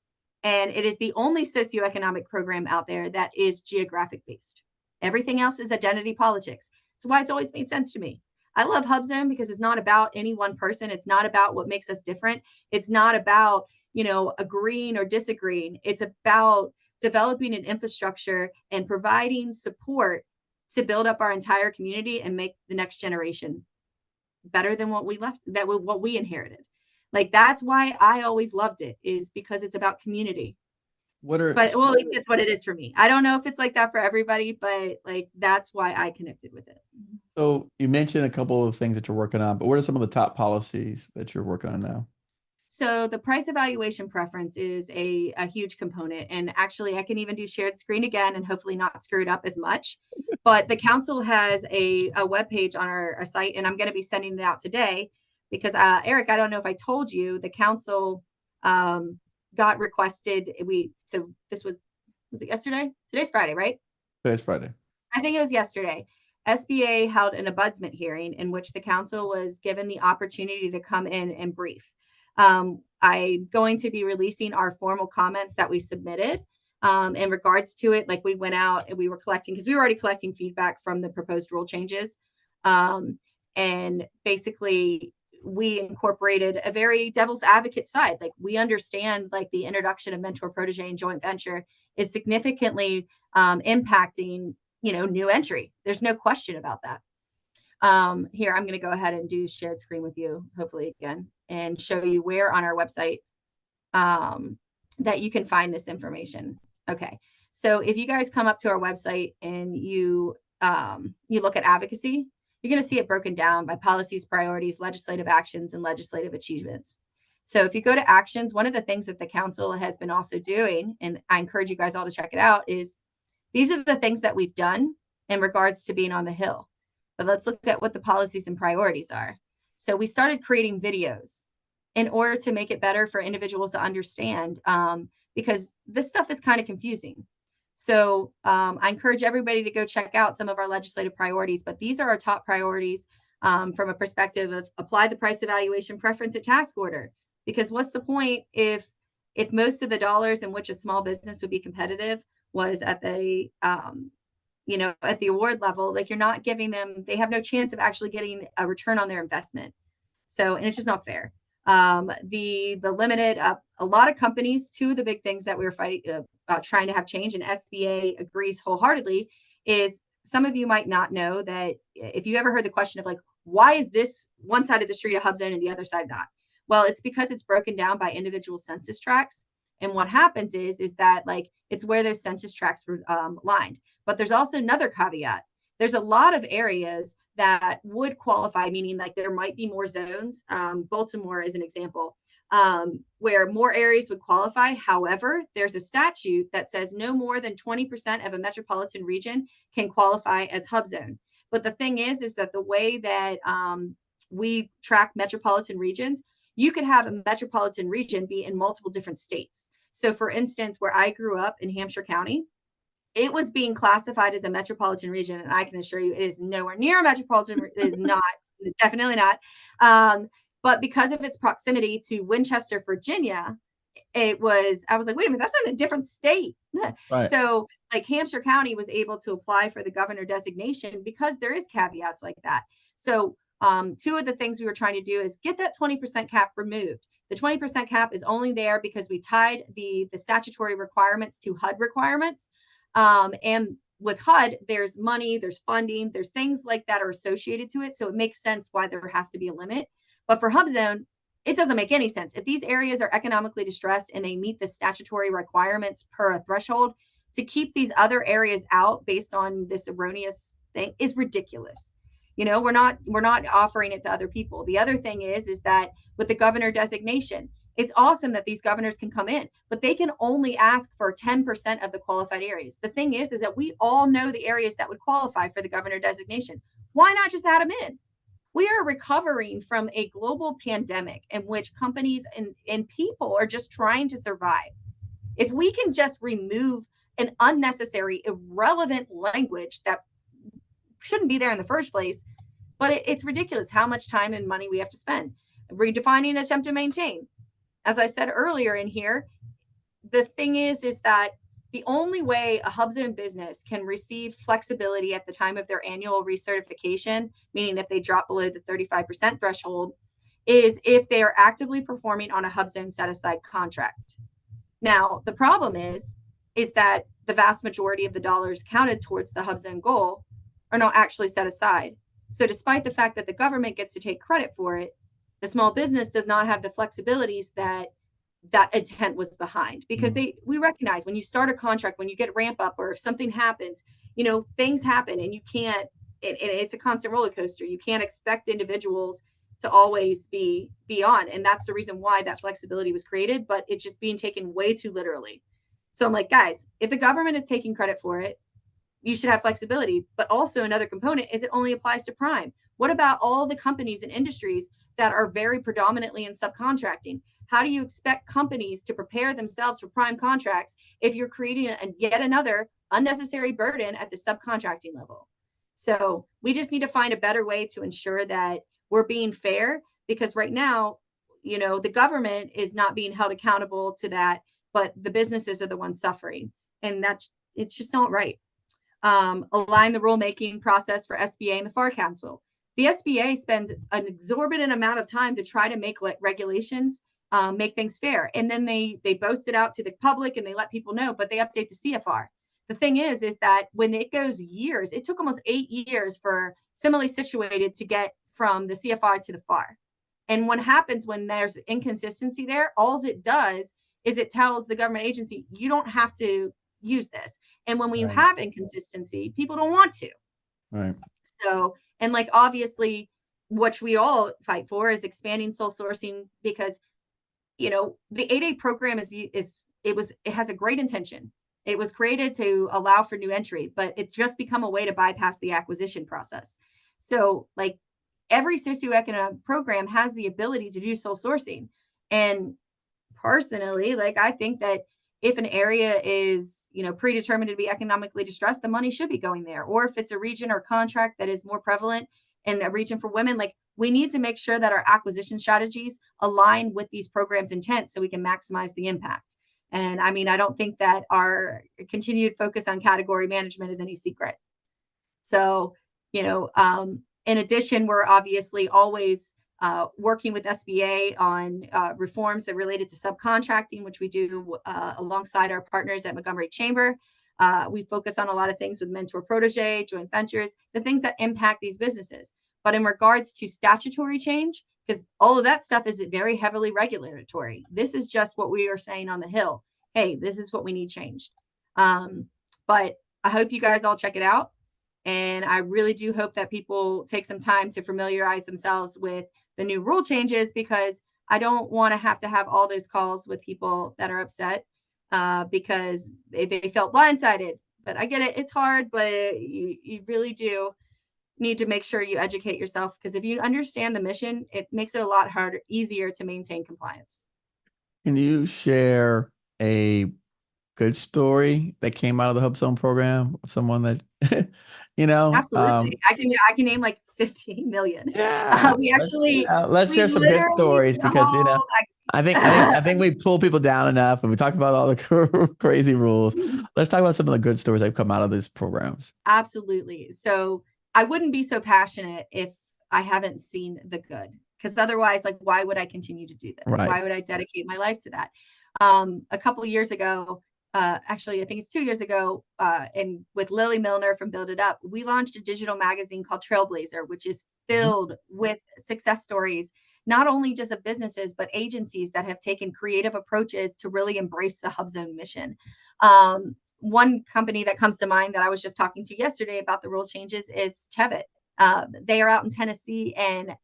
and it is the only socioeconomic program out there that is geographic based. Everything else is identity politics. That's why it's always made sense to me. I love HUBZone because it's not about any one person. It's not about what makes us different. It's not about, agreeing or disagreeing. It's about developing an infrastructure and providing support to build up our entire community and make the next generation better than what we inherited. Like, that's why I always loved it, is because it's about community. At least it's what it is for me. I don't know if it's like that for everybody, but like, that's why I connected with it. So you mentioned a couple of things that you're working on, but what are some of the top policies that you're working on now? So the price evaluation preference is a huge component. And actually, I can even do shared screen again and hopefully not screw it up as much. But the council has a webpage on our site, and I'm going to be sending it out today because, Eric, I don't know if I told you, the council got requested. So this was it yesterday? Today's Friday, right? Today's Friday. I think it was yesterday. SBA held an ombudsman hearing in which the council was given the opportunity to come in and brief. I'm going to be releasing our formal comments that we submitted in regards to it. Like, we went out and we were collecting, because we were already collecting feedback from the proposed rule changes. And basically, we incorporated a very devil's advocate side. Like, we understand, like, the introduction of mentor protege and joint venture is significantly impacting, new entry. There's no question about that. Here, I'm going to go ahead and do shared screen with you, hopefully again, and show you where on our website that you can find this information. Okay, so if you guys come up to our website and you look at advocacy, you're going to see it broken down by policies, priorities, legislative actions, and legislative achievements. So if you go to actions, one of the things that the council has been also doing, and I encourage you guys all to check it out, is these are the things that we've done in regards to being on the Hill. But let's look at what the policies and priorities are. So we started creating videos in order to make it better for individuals to understand, because this stuff is kind of confusing. So I encourage everybody to go check out some of our legislative priorities, but these are our top priorities from a perspective of apply the price evaluation preference at task order. Because what's the point if most of the dollars in which a small business would be competitive was at the at the award level, like you're not giving them, they have no chance of actually getting a return on their investment. So, and it's just not fair. The limited, a lot of companies, two of the big things that we're trying to have change, and SBA agrees wholeheartedly, is some of you might not know that if you ever heard the question of like, why is this one side of the street a HUBZone and the other side not? Well, it's because it's broken down by individual census tracts. And what happens is that like it's where those census tracts were lined. But there's also another caveat. There's a lot of areas that would qualify, meaning like there might be more zones. Baltimore is an example where more areas would qualify. However, there's a statute that says no more than 20% of a metropolitan region can qualify as HUBZone. But the thing is that the way that we track metropolitan regions, you could have a metropolitan region be in multiple different states. So for instance, where I grew up in Hampshire County, it was being classified as a metropolitan region. And I can assure you it is nowhere near a metropolitan. It is not, definitely not. But because of its proximity to Winchester, Virginia, I was like, wait a minute, that's not a different state. Right. So like Hampshire County was able to apply for the governor designation because there is caveats like that. So two of the things we were trying to do is get that 20% cap removed. The 20% cap is only there because we tied the statutory requirements to HUD requirements. And with HUD, there's money, there's funding, there's things like that are associated to it. So it makes sense why there has to be a limit. But for HUBZone, it doesn't make any sense. If these areas are economically distressed and they meet the statutory requirements per a threshold, to keep these other areas out based on this erroneous thing is ridiculous. You know, we're not offering it to other people. The other thing is that with the governor designation, it's awesome that these governors can come in, but they can only ask for 10% of the qualified areas. The thing is that we all know the areas that would qualify for the governor designation. Why not just add them in? We are recovering from a global pandemic in which companies and people are just trying to survive. If we can just remove an unnecessary, irrelevant language that shouldn't be there in the first place, but it's ridiculous how much time and money we have to spend. Redefining attempt to maintain. As I said earlier in here, the thing is that the only way a HUBZone business can receive flexibility at the time of their annual recertification, meaning if they drop below the 35% threshold, is if they are actively performing on a HUBZone set-aside contract. Now, the problem is that the vast majority of the dollars counted towards the HUBZone goal are not actually set aside. So despite the fact that the government gets to take credit for it, the small business does not have the flexibilities that intent was behind, because we recognize when you start a contract, when you get ramp up, or if something happens, things happen, and you can't, it's a constant roller coaster. You can't expect individuals to always be on. And that's the reason why that flexibility was created, but it's just being taken way too literally. So I'm like, guys, if the government is taking credit for it, you should have flexibility. But also another component is it only applies to prime. What about all the companies and industries that are very predominantly in subcontracting? How do you expect companies to prepare themselves for prime contracts if you're creating yet another unnecessary burden at the subcontracting level? So we just need to find a better way to ensure that we're being fair, because right now, the government is not being held accountable to that, but the businesses are the ones suffering. And it's just not right. Align the rulemaking process for SBA and the FAR Council. The SBA spends an exorbitant amount of time to try to make regulations make things fair. And then they boast it out to the public and they let people know, but they update the CFR. the thing is that when it goes years, it took almost 8 years for similarly situated to get from the CFI to the FAR. And what happens when there's inconsistency there, all it does is it tells the government agency, you don't have to use this. And when we Right. have inconsistency, people don't want to. Right. So, and like obviously, what we all fight for is expanding sole sourcing, because the 8A program it has a great intention. It was created to allow for new entry, but it's just become a way to bypass the acquisition process. So like every socioeconomic program has the ability to do sole sourcing. And personally, like I think that if an area is, predetermined to be economically distressed, the money should be going there. Or if it's a region or contract that is more prevalent in a region for women, like we need to make sure that our acquisition strategies align with these programs' intent so we can maximize the impact. And I mean, I don't think that our continued focus on category management is any secret. So, in addition, we're obviously always working with SBA on reforms that related to subcontracting, which we do alongside our partners at Montgomery Chamber. We focus on a lot of things with mentor protege, joint ventures, the things that impact these businesses. But in regards to statutory change, because all of that stuff is very heavily regulatory, this is just what we are saying on the Hill. Hey, this is what we need changed. But I hope you guys all check it out. And I really do hope that people take some time to familiarize themselves with the new rule changes, because I don't want to have all those calls with people that are upset because they felt blindsided. But I get it. It's hard, but you really do need to make sure you educate yourself, because if you understand the mission, it makes it a lot easier to maintain compliance. Can you share a good story that came out of the HUBZone program? Someone that, Absolutely. I can name like 15 million. yeah, let's We share some good literally stories, did a because whole I think we pull people down enough, and we talked about all the crazy rules. Let's talk about some of the good stories that have come out of these programs. Absolutely. So I wouldn't be so passionate if I haven't seen the good, because otherwise, like, why would I continue to do this? Right. Why would I dedicate my life to that? A couple of years ago, actually, I think it's 2 years ago, and with Lily Milner from Build It Up, we launched a digital magazine called Trailblazer, which is filled with success stories, not only just of businesses, but agencies that have taken creative approaches to really embrace the HUBZone mission. One company that comes to mind that I was just talking to yesterday about the rule changes is Tevitt. They are out in Tennessee, and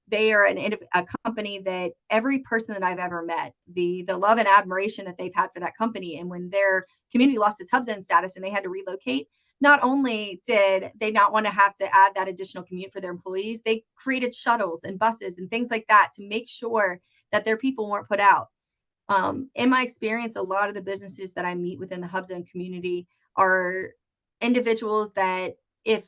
they are a company that every person that I've ever met, the love and admiration that they've had for that company. And when their community lost its HUBZone status and they had to relocate, not only did they not want to have to add that additional commute for their employees, they created shuttles and buses and things like that to make sure that their people weren't put out. In my experience, a lot of the businesses that I meet within the HUBZone community are individuals that, if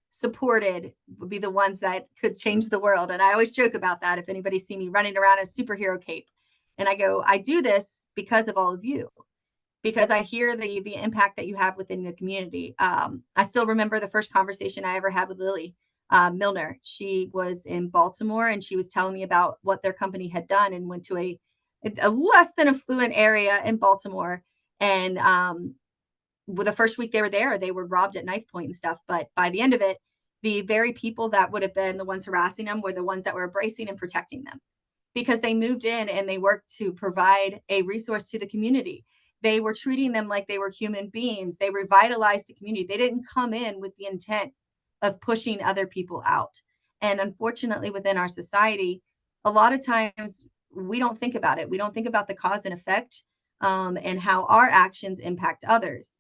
supported, would be the ones that could change the world. And I always joke about that. If anybody see me running around in a superhero cape, and I go, I do this because of all of you, because I hear the impact that you have within the community. I still remember the first conversation I ever had with Lily Milner. She was in Baltimore, and she was telling me about what their company had done, and went to a less than affluent area in Baltimore. And with the first week they were there, they were robbed at knife point and stuff. But by the end of it, the very people that would have been the ones harassing them were the ones that were embracing and protecting them, because they moved in and they worked to provide a resource to the community. They were treating them like they were human beings. They revitalized the community. They didn't come in with the intent of pushing other people out. And unfortunately, within our society, a lot of times we don't think about it. We don't think about the cause and effect, and how our actions impact others.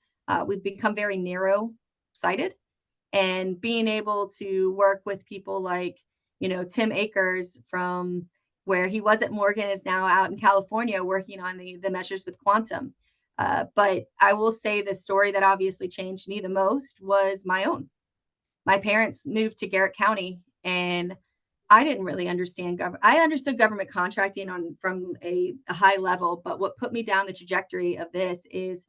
We've become very narrow sighted, and being able to work with people like, Tim Akers, from where he was at Morgan, is now out in California working on the measures with quantum. But I will say the story that obviously changed me the most was my own. My parents moved to Garrett County, and I didn't really understand government. I understood government contracting from a high level, but what put me down the trajectory of this is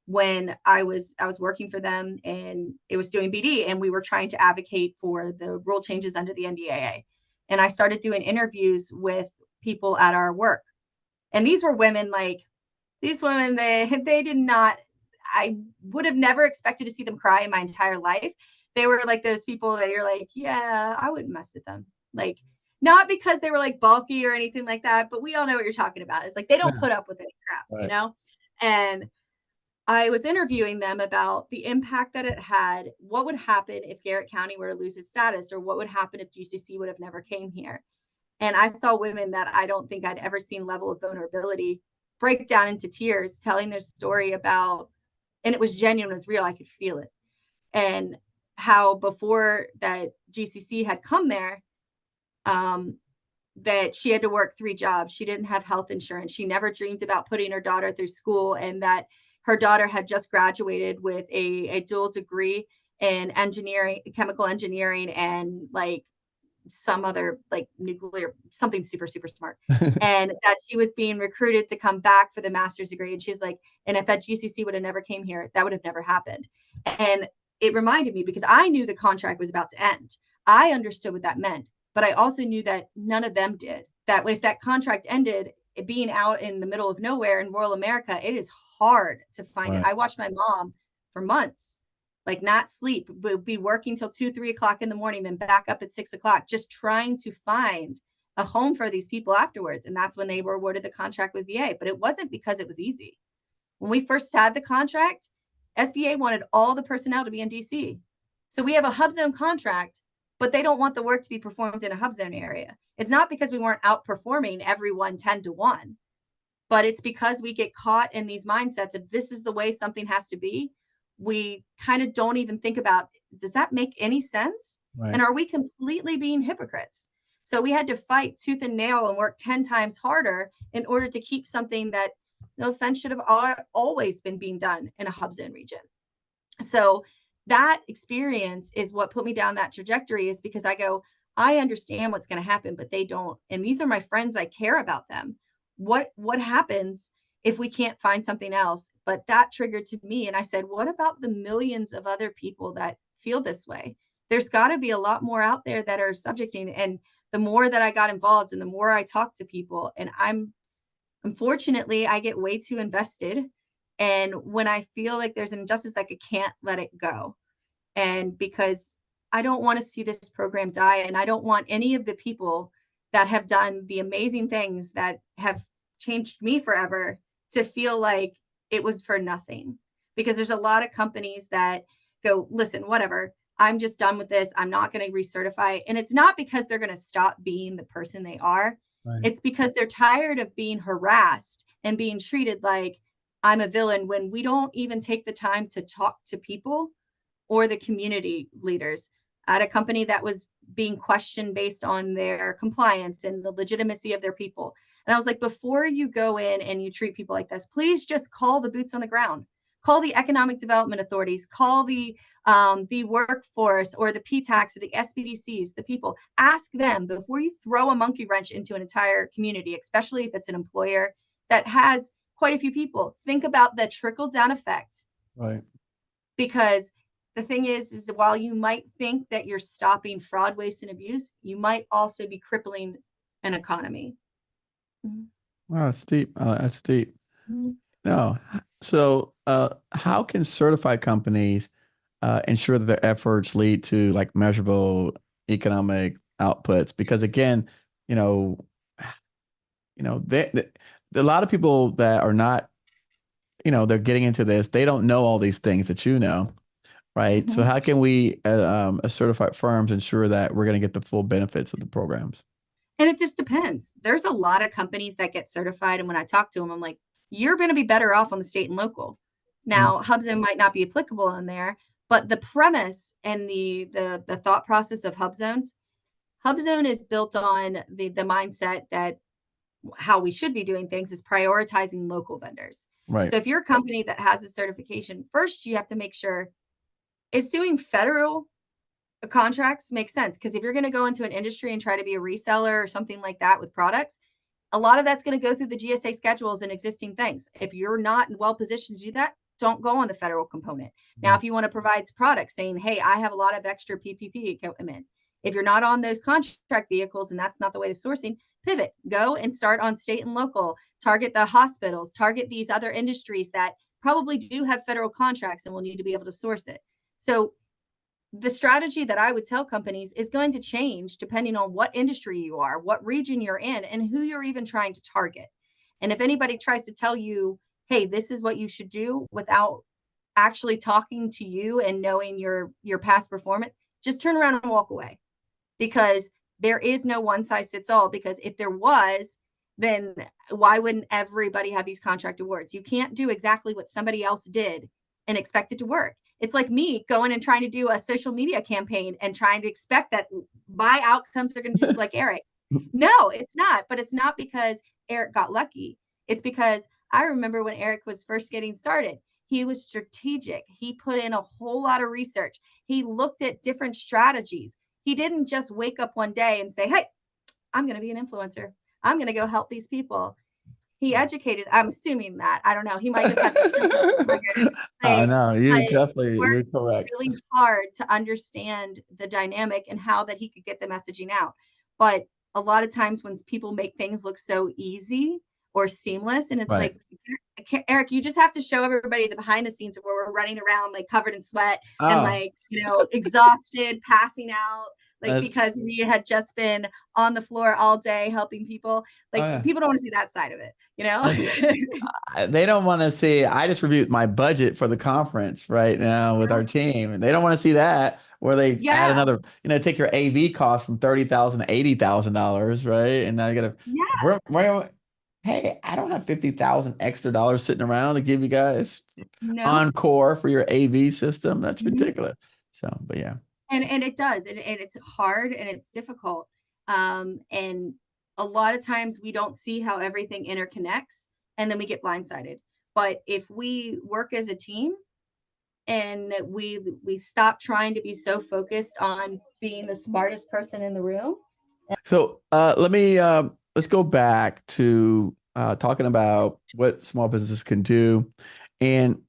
when I was working for them, and it was doing BD, and we were trying to advocate for the rule changes under the NDAA. And I started doing interviews with people at our work. And these were women, they did not, I would have never expected to see them cry in my entire life. They were like those people that you're like, yeah, I wouldn't mess with them. Like, not because they were like bulky or anything like that, but we all know what you're talking about. It's like they don't Yeah. put up with any crap, Right. And I was interviewing them about the impact that it had. What would happen if Garrett County were to lose its status, or what would happen if GCC would have never came here? And I saw women that I don't think I'd ever seen level of vulnerability break down into tears, telling their story about, and it was genuine, it was real. I could feel it. And how before that GCC had come there, um, that she had to work 3 jobs. She didn't have health insurance. She never dreamed about putting her daughter through school, and that her daughter had just graduated with a dual degree in engineering, chemical engineering, and like some other like nuclear, something super, super smart. And that she was being recruited to come back for the master's degree. And she's like, and if that GCC would have never came here, that would have never happened. And it reminded me, because I knew the contract was about to end. I understood what that meant, but I also knew that none of them did. That if that contract ended, being out in the middle of nowhere in rural America, it is hard to find it. Right. I watched my mom for months, like not sleep, but be working till 2, 3 o'clock in the morning, then back up at 6 o'clock, just trying to find a home for these people afterwards. And that's when they were awarded the contract with VA. But it wasn't because it was easy. When we first had the contract, SBA wanted all the personnel to be in DC. So we have a HUBZone contract, but they don't want the work to be performed in a HUBZone area. It's not because we weren't outperforming everyone 10-1, but it's because we get caught in these mindsets of this is the way something has to be. We kind of don't even think about, does that make any sense? Right. And are we completely being hypocrites? So we had to fight tooth and nail and work 10 times harder in order to keep something that, no offense, should have always been being done in a HUBZone region. So that experience is what put me down that trajectory, is because I go, I understand what's going to happen, but they don't. And these are my friends. I care about them. What happens if we can't find something else? But that triggered to me. And I said, what about the millions of other people that feel this way? There's got to be a lot more out there that are subjecting. And the more that I got involved and the more I talked to people, and unfortunately, I get way too invested. And when I feel like there's an injustice, like I can't let it go. And because I don't want to see this program die, and I don't want any of the people that have done the amazing things that have changed me forever to feel like it was for nothing. Because there's a lot of companies that go, listen, whatever, I'm just done with this. I'm not going to recertify. And it's not because they're going to stop being the person they are. Right. It's because they're tired of being harassed and being treated like I'm a villain, when we don't even take the time to talk to people or the community leaders. At a company that was being questioned based on their compliance and the legitimacy of their people. And I was like, before you go in and you treat people like this, please just call the boots on the ground. Call the economic development authorities, call the workforce or the PTACs or the SBDCs, the people. Ask them before you throw a monkey wrench into an entire community, especially if it's an employer that has quite a few people. Think about the trickle down effect. Right. Because the thing is that while you might think that you're stopping fraud, waste, and abuse, you might also be crippling an economy. Wow, that's deep. That's deep. Mm-hmm. No. So, how can certified companies ensure that their efforts lead to like measurable economic outputs? Because again, you know, a lot of people that are not, they're getting into this, they don't know all these things that you know, right? So Mm-hmm. how can we, as certified firms, ensure that we're going to get the full benefits of the programs? And it just depends. There's a lot of companies that get certified. And when I talk to them, I'm like, you're going to be better off on the state and local. Now, HUBZone might not be applicable in there, but the premise and the thought process of HUBZone is built on the mindset that how we should be doing things is prioritizing local vendors. Right. So if you're a company that has a certification, first you have to make sure it's doing federal contracts make sense. Because if you're going to go into an industry and try to be a reseller or something like that with products, a lot of that's going to go through the GSA schedules and existing things. If you're not well positioned to do that, don't go on the federal component. Now, if you want to provide products saying, hey, I have a lot of extra PPP equipment, if you're not on those contract vehicles and that's not the way to sourcing, pivot, go and start on state and local, target the hospitals, target these other industries that probably do have federal contracts and will need to be able to source it. So the strategy that I would tell companies is going to change depending on what industry you are, what region you're in, and who you're even trying to target. And if anybody tries to tell you, hey, this is what you should do without actually talking to you and knowing your past performance, just turn around and walk away, because there is no one size fits all. Because if there was, then why wouldn't everybody have these contract awards? You can't do exactly what somebody else did and expect it to work. It's like me going and trying to do a social media campaign and trying to expect that my outcomes are going to just like Eric. No, it's not. But it's not because Eric got lucky. It's because I remember when Eric was first getting started, he was strategic. He put in a whole lot of research. He looked at different strategies. He didn't just wake up one day and say, hey, I'm going to be an influencer. I'm going to go help these people. He educated. I'm assuming that. I don't know. He might just have I like, know but you're worked correct. really hard to understand the dynamic and how that he could get the messaging out. But a lot of times when people make things look so easy or seamless, and it's Right. like, Eric, you just have to show everybody the behind the scenes of where we're running around like covered in sweat and Oh, like, exhausted, passing out, like that's because we had just been on the floor all day helping people. oh Like yeah. people don't want to see that side of it, That's they don't want to see. I just reviewed my budget for the conference right now with our team, and they don't want to see that where they add Yeah. another, take your AV cost from 30,000 to $80,000, right? And now you gotta, Yeah. hey, I don't have 50,000 extra dollars sitting around to give you guys No. encore for your AV system. That's Mhm. ridiculous. So, but yeah. And it does, and it's hard and it's difficult. And a lot of times we don't see how everything interconnects, and then we get blindsided. But if we work as a team and we stop trying to be so focused on being the smartest person in the room. So let's go back to talking about what small businesses can do. And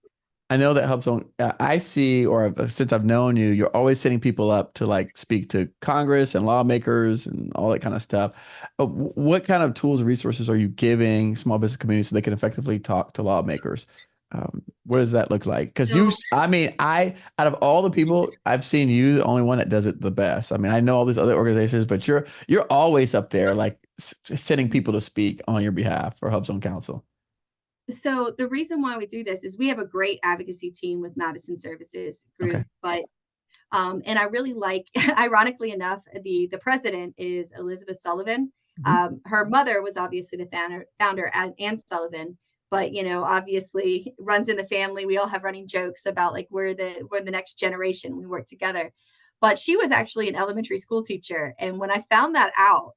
I know that HUBZone, I see, or since I've known you, you're always setting people up to like speak to Congress and lawmakers and all that kind of stuff. What kind of tools and resources are you giving small business communities so they can effectively talk to lawmakers? What does that look like? Because So I mean, out of all the people I've seen, you the only one that does it the best. I mean, I know all these other organizations, but you're always up there, like sending people to speak on your behalf for HUBZone Council. so the reason why we do this is we have a great advocacy team with Madison Services Okay. Group, but and I really like, ironically enough, the president is Elizabeth Sullivan. Mhm. Her mother was obviously the founder, Ann Sullivan, but obviously runs in the family. We all have running jokes about like we're the next generation. We work together, but she was actually an elementary school teacher, and when I found that out,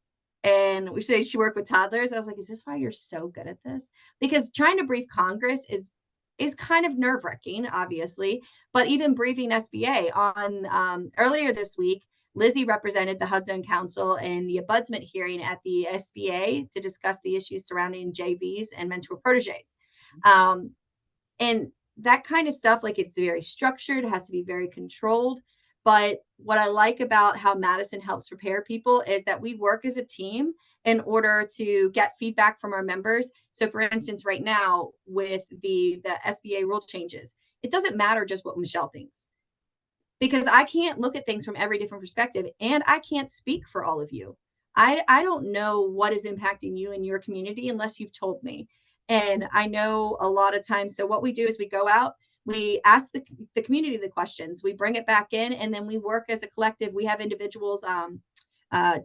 and we say she worked with toddlers, I was like, is this why you're so good at this? Because trying to brief Congress is kind of nerve wracking, obviously, but even briefing SBA on earlier this week, Lizzie represented the HUBZone Council in the ombudsman hearing at the SBA to discuss the issues surrounding JVs and mentor proteges. Um, and that kind of stuff, like it's very structured, has to be very controlled. But what I like about how Madison helps prepare people is that we work as a team in order to get feedback from our members. So for instance, right now with the SBA rule changes, it doesn't matter just what Michelle thinks, because I can't look at things from every different perspective and I can't speak for all of you. I don't know what is impacting you in your community unless you've told me. And I know a lot of times, so what we do is we go out, we ask the community the questions, we bring it back in, and then we work as a collective. We have individuals,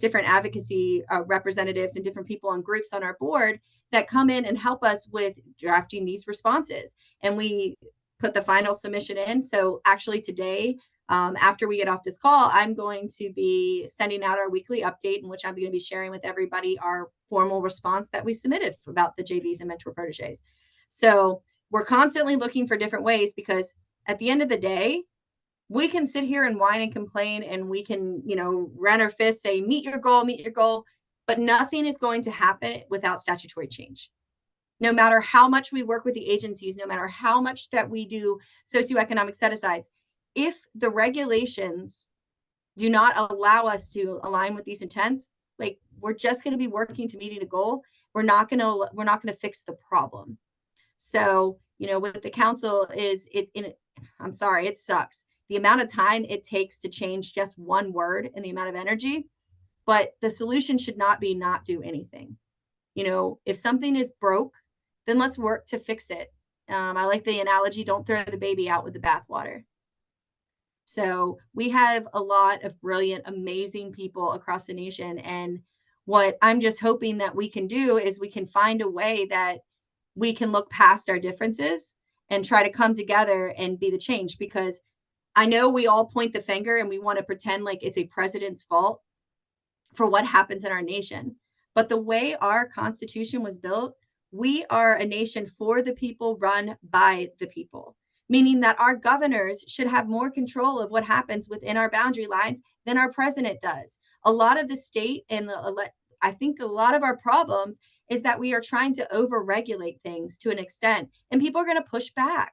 different advocacy representatives and different people on groups on our board that come in and help us with drafting these responses. And we put the final submission in. So actually today, after we get off this call, I'm going to be sending out our weekly update in which I'm going to be sharing with everybody our formal response that we submitted about the JVs and mentor proteges. So we're constantly looking for different ways, because at the end of the day, we can sit here and whine and complain and we can, run our fists, say, meet your goal, but nothing is going to happen without statutory change. No matter how much we work with the agencies, no matter how much that we do socioeconomic set asides, if the regulations do not allow us to align with these intents, like we're just going to be working to meeting a goal. We're not going to fix the problem. So with the council is I'm sorry, it sucks. The amount of time it takes to change just one word and the amount of energy, but the solution should not be not do anything. If something is broke, then let's work to fix it. I like the analogy, don't throw the baby out with the bathwater. So we have a lot of brilliant, amazing people across the nation. And what I'm just hoping that we can do is we can find a way that we can look past our differences and try to come together and be the change. Because I know we all point the finger and we want to pretend like it's a president's fault for what happens in our nation. But the way our Constitution was built, we are a nation for the people, run by the people, meaning that our governors should have more control of what happens within our boundary lines than our president does. A lot of the state and I think a lot of our problems is that we are trying to overregulate things to an extent, and people are going to push back.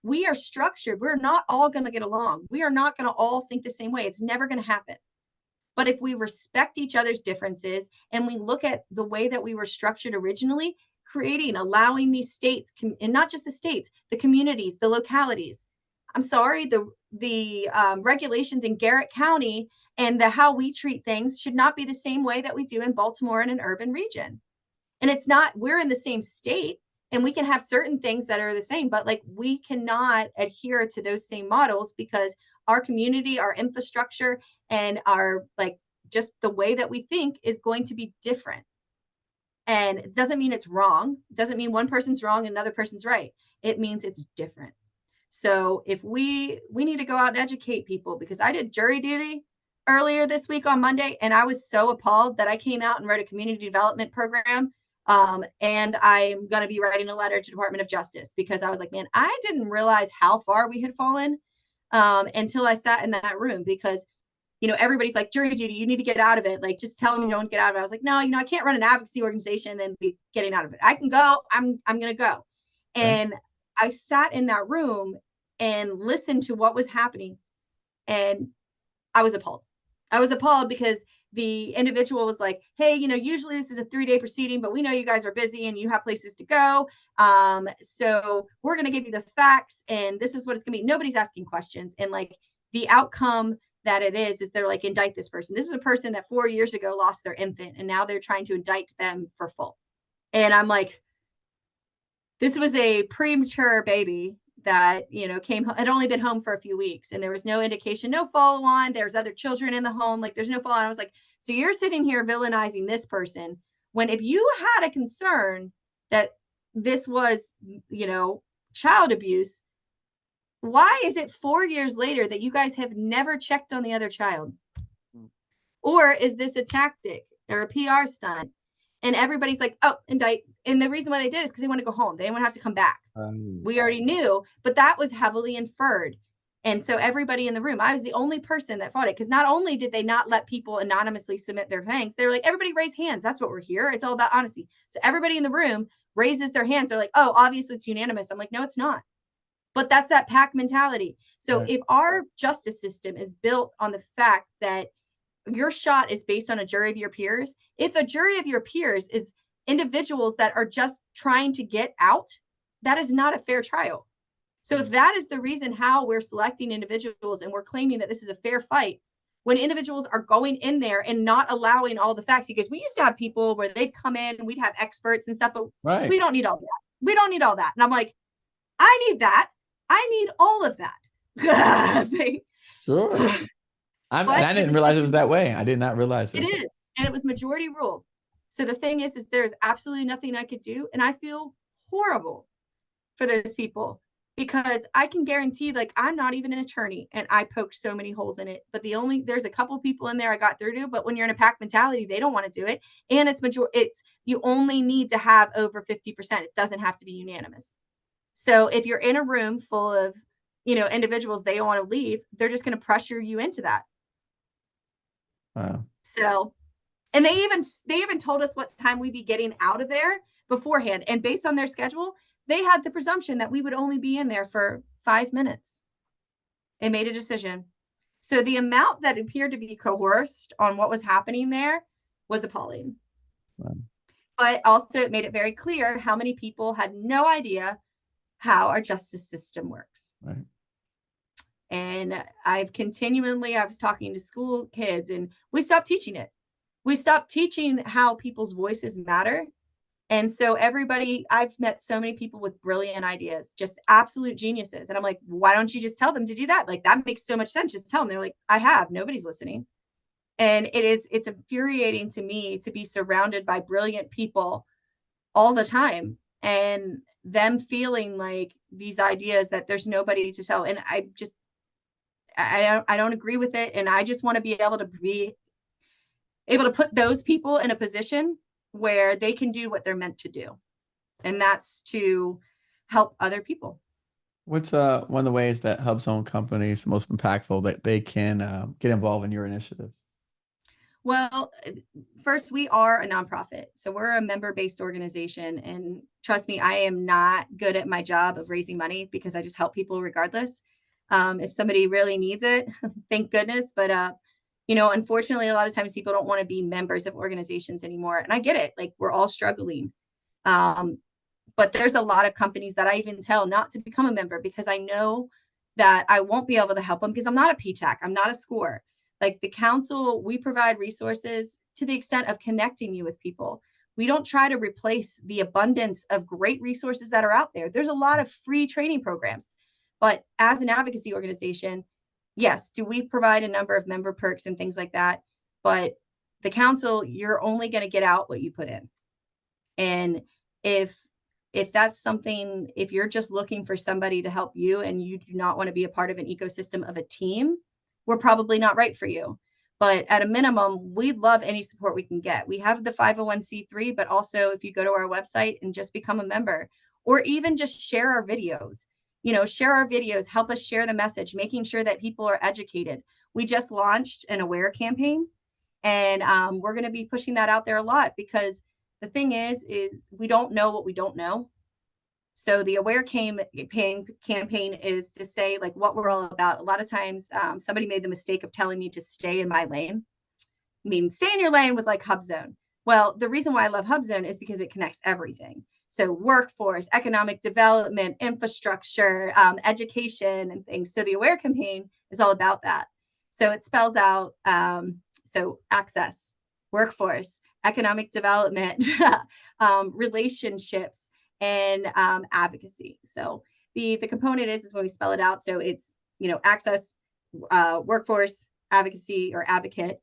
We are structured. We're not all going to get along. We are not going to all think the same way. It's never going to happen. But if we respect each other's differences and we look at the way that we were structured originally, allowing these states, and not just the states, the communities, the localities. I'm sorry, the regulations in Garrett County and how we treat things should not be the same way that we do in Baltimore and an urban region. And it's not, we're in the same state and we can have certain things that are the same, but like we cannot adhere to those same models because our community, our infrastructure, and our just the way that we think is going to be different. And it doesn't mean it's wrong. It doesn't mean one person's wrong and another person's right. It means it's different. So if we need to go out and educate people, because I did jury duty earlier this week on Monday, and I was so appalled that I came out and wrote a community development program. And I'm going to be writing a letter to Department of Justice because I was like, man, I didn't realize how far we had fallen until I sat in that room, because everybody's like, jury duty, you need to get out of it. Like, just tell them you don't get out of it. I was like, no, I can't run an advocacy organization and then be getting out of it. I can go. I'm going to go. And I sat in that room and listened to what was happening. And I was appalled. I was appalled because the individual was like, hey, usually this is a 3-day proceeding, but we know you guys are busy and you have places to go. So we're going to give you the facts and this is what it's going to be. Nobody's asking questions. And the outcome that it is they're like, indict this person. This was a person that 4 years ago lost their infant and now they're trying to indict them for full. And I'm like, this was a premature baby that, came home, had only been home for a few weeks and there was no indication, no follow on. There's other children in the home. There's no follow on. I was like, so you're sitting here villainizing this person when if you had a concern that this was, child abuse, why is it 4 years later that you guys have never checked on the other child? Or is this a tactic or a PR stunt? And everybody's like, oh, indict. And the reason why they did is because they want to go home. They didn't want to have to come back. We already knew, but that was heavily inferred. And so everybody in the room, I was the only person that fought it, because not only did they not let people anonymously submit their things, they were like, everybody raise hands. That's what we're here. It's all about honesty. So everybody in the room raises their hands. They're like, oh, obviously it's unanimous. I'm like, no, it's not. But that's that pack mentality. So if our justice system is built on the fact that your shot is based on a jury of your peers, if a jury of your peers is individuals that are just trying to get out, that is not a fair trial. So if that is the reason how we're selecting individuals and we're claiming that this is a fair fight, when individuals are going in there and not allowing all the facts, because we used to have people where they'd come in and we'd have experts and stuff, but we don't need all that. We don't need all that. And I'm like, I need that. I need all of that. Sure. I didn't realize it was that way. I did not realize it. It is. And it was majority rule. So the thing is there's absolutely nothing I could do. And I feel horrible for those people, because I can guarantee, I'm not even an attorney and I poked so many holes in it. But there's a couple people in there I got through to, but when you're in a pack mentality, they don't want to do it. And you only need to have over 50%. It doesn't have to be unanimous. So if you're in a room full of, individuals, they don't want to leave, they're just going to pressure you into that. Wow. So, and they even told us what time we'd be getting out of there beforehand. And based on their schedule, they had the presumption that we would only be in there for 5 minutes. They made a decision. So the amount that appeared to be coerced on what was happening there was appalling. Wow. But also it made it very clear how many people had no idea how our justice system works. Right. And I was talking to school kids, and we stopped teaching it. We stopped teaching how people's voices matter. And so I've met so many people with brilliant ideas, just absolute geniuses. And I'm like, why don't you just tell them to do that? Like, that makes so much sense. Just tell them. They're like, nobody's listening. And it's infuriating to me to be surrounded by brilliant people all the time, and them feeling like these ideas that there's nobody to tell. And I don't agree with it. And I just want to be able to put those people in a position where they can do what they're meant to do. And that's to help other people. What's one of the ways that HUBZone companies the most impactful that they can get involved in your initiatives? Well, first, we are a nonprofit. So we're a member-based organization. And trust me, I am not good at my job of raising money because I just help people regardless. If somebody really needs it, thank goodness. But, unfortunately, a lot of times people don't want to be members of organizations anymore. And I get it. Like, we're all struggling. But there's a lot of companies that I even tell not to become a member because I know that I won't be able to help them because I'm not a PTAC. I'm not a score. Like the council, we provide resources to the extent of connecting you with people. We don't try to replace the abundance of great resources that are out there. There's a lot of free training programs. But as an advocacy organization, yes, do we provide a number of member perks and things like that? But the council, you're only going to get out what you put in. And if that's something, if you're just looking for somebody to help you and you do not want to be a part of an ecosystem of a team, we're probably not right for you. But at a minimum, we'd love any support we can get. We have the 501c3, but also if you go to our website and just become a member, or even just share our videos, help us share the message, making sure that people are educated. We just launched an AWARE campaign, and we're going to be pushing that out there a lot because the thing is we don't know what we don't know. So the AWARE campaign is to say like what we're all about. A lot of times somebody made the mistake of telling me to stay in my lane. I mean, stay in your lane with like HUBZone. Well, the reason why I love HUBZone is because it connects everything. So workforce, economic development, infrastructure, education, and things. So the AWARE campaign is all about that. So it spells out so access, workforce, economic development, relationships, and advocacy. So the component is when we spell it out. So it's access, workforce, advocacy or advocate,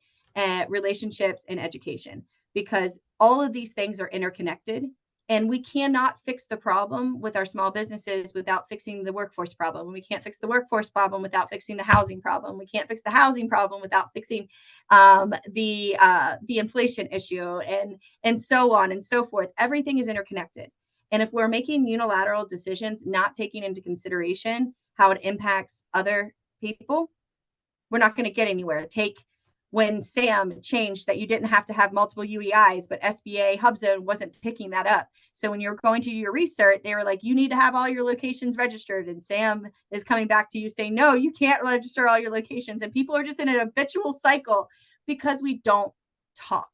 relationships, and education, because all of these things are interconnected. And we cannot fix the problem with our small businesses without fixing the workforce problem. And we can't fix the workforce problem without fixing the housing problem. We can't fix the housing problem without fixing the inflation issue, and so on and so forth. Everything is interconnected. And if we're making unilateral decisions, not taking into consideration how it impacts other people, we're not going to get anywhere. Take when Sam changed that you didn't have to have multiple UEIs, but SBA HUBZone wasn't picking that up. So when you're going to do your research, they were like, you need to have all your locations registered. And Sam is coming back to you saying, no, you can't register all your locations. And people are just in an habitual cycle because we don't talk.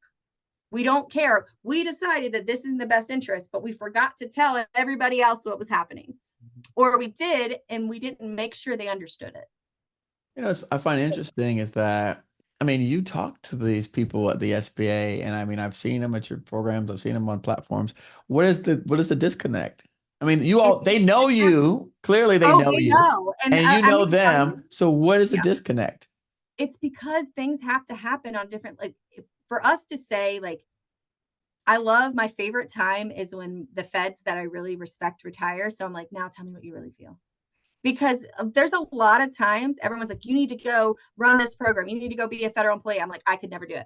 We don't care. We decided that this is in the best interest, but we forgot to tell everybody else what was happening. Or we did, and we didn't make sure they understood it. I find interesting is that, I mean, you talk to these people at the SBA, and I mean, I've seen them at your programs, I've seen them on platforms. What is the disconnect? I mean, they know you, clearly they know they you, know. and you know I'm them. So what is the yeah. disconnect? It's because things have to happen on different, like for us to say, like, my favorite time is when the feds that I really respect retire. So I'm like, now tell me what you really feel. Because there's a lot of times everyone's like, you need to go run this program. You need to go be a federal employee. I'm like, I could never do it.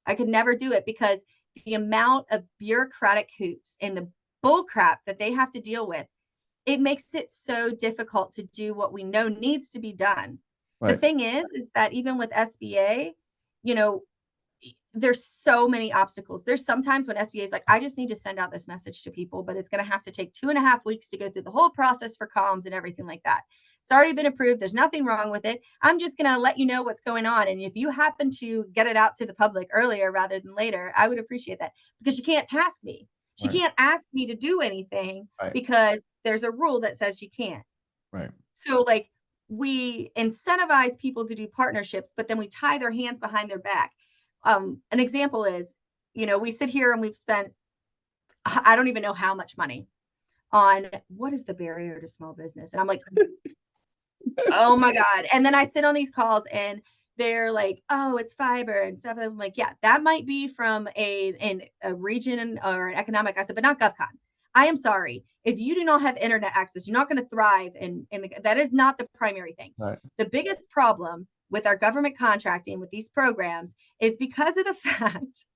I could never do it because the amount of bureaucratic hoops and the bull crap that they have to deal with, it makes it so difficult to do what we know needs to be done. Right. The thing is that even with SBA, there's so many obstacles. There's sometimes when SBA is like, I just need to send out this message to people, but it's going to have to take 2.5 weeks to go through the whole process for comms and everything like that. It's already been approved. There's nothing wrong with it. I'm just going to let you know what's going on. And if you happen to get it out to the public earlier rather than later, I would appreciate that, because you can't task me. She Right. can't ask me to do anything Right. because there's a rule that says she can't. Right. So like we incentivize people to do partnerships, but then we tie their hands behind their back. An example is, we sit here and we've spent, I don't even know how much money on what is the barrier to small business. And I'm like, oh my God. And then I sit on these calls and they're like, oh, it's fiber and stuff. I'm like, yeah, that might be from a region or an economic. I said, but not GovCon. I am sorry. If you do not have internet access, you're not going to thrive. That is not the primary thing. Right. The biggest problem with our government contracting with these programs is because of the fact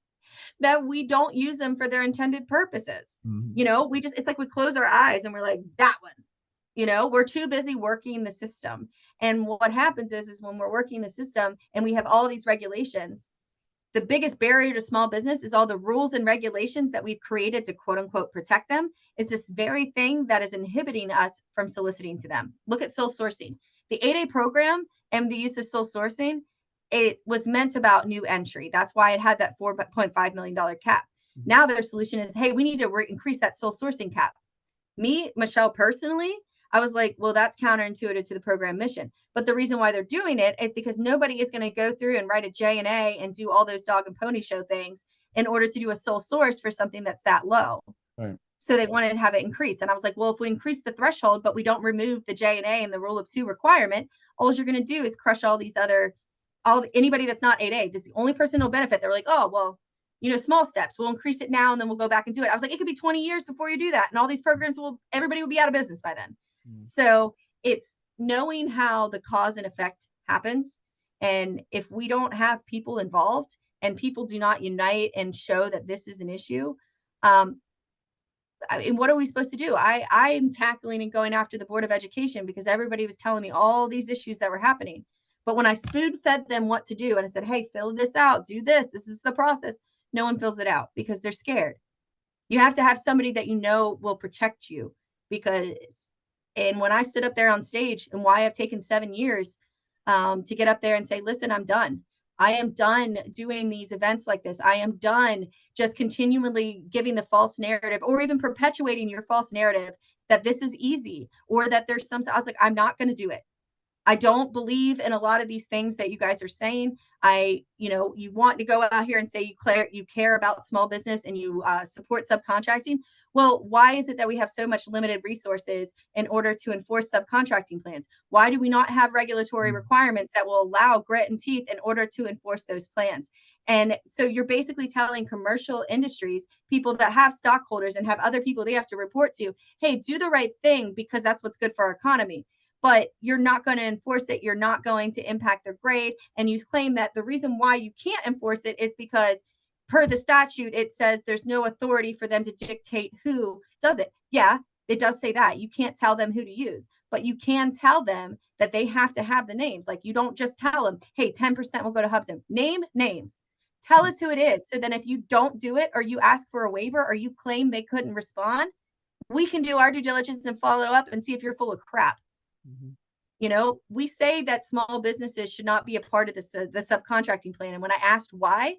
that we don't use them for their intended purposes. Mhm. It's like we close our eyes and we're like, that one. We're too busy working the system. And what happens is when we're working the system and we have all these regulations, the biggest barrier to small business is all the rules and regulations that we've created to quote unquote protect them. Is this very thing that is inhibiting us from soliciting to them. Look at sole sourcing. The 8A program and the use of sole sourcing, it was meant about new entry. That's why it had that $4.5 million cap. Mhm. Now their solution is, hey, we need to increase that sole sourcing cap. Me, Michelle, personally, I was like, well, that's counterintuitive to the program mission. But the reason why they're doing it is because nobody is going to go through and write a J&A and do all those dog and pony show things in order to do a sole source for something that's that low. Right. So they wanted to have it increase. And I was like, well, if we increase the threshold, but we don't remove the J&A and the rule of two requirement, all you're going to do is crush all these other, anybody that's not 8A. That's the only person who'll benefit. They're like, oh, well, small steps. We'll increase it now and then we'll go back and do it. I was like, it could be 20 years before you do that. And all these programs everybody will be out of business by then. Mhm. So it's knowing how the cause and effect happens. And if we don't have people involved and people do not unite and show that this is an issue, what are we supposed to do? I am tackling and going after the Board of Education because everybody was telling me all these issues that were happening. But when I spoon fed them what to do and I said, hey, fill this out, do this, this is the process, no one fills it out because they're scared. You have to have somebody that will protect you and when I stood up there on stage and why I've taken 7 years to get up there and say, listen, I'm done. I am done doing these events like this. I am done just continually giving the false narrative or even perpetuating your false narrative that this is easy or that there's something. I was like, I'm not going to do it. I don't believe in a lot of these things that you guys are saying. You want to go out here and say you care about small business and you support subcontracting. Well, why is it that we have so much limited resources in order to enforce subcontracting plans? Why do we not have regulatory requirements that will allow grit and teeth in order to enforce those plans? And so you're basically telling commercial industries, people that have stockholders and have other people they have to report to, hey, do the right thing because that's what's good for our economy. But you're not going to enforce it. You're not going to impact their grade. And you claim that the reason why you can't enforce it is because per the statute, it says there's no authority for them to dictate who does it. Yeah, it does say that. You can't tell them who to use, but you can tell them that they have to have the names. Like you don't just tell them, hey, 10% will go to HUBZone. Name names. Tell us who it is. So then if you don't do it or you ask for a waiver or you claim they couldn't respond, we can do our due diligence and follow up and see if you're full of crap. Mhm. We say that small businesses should not be a part of the subcontracting plan. And when I asked why,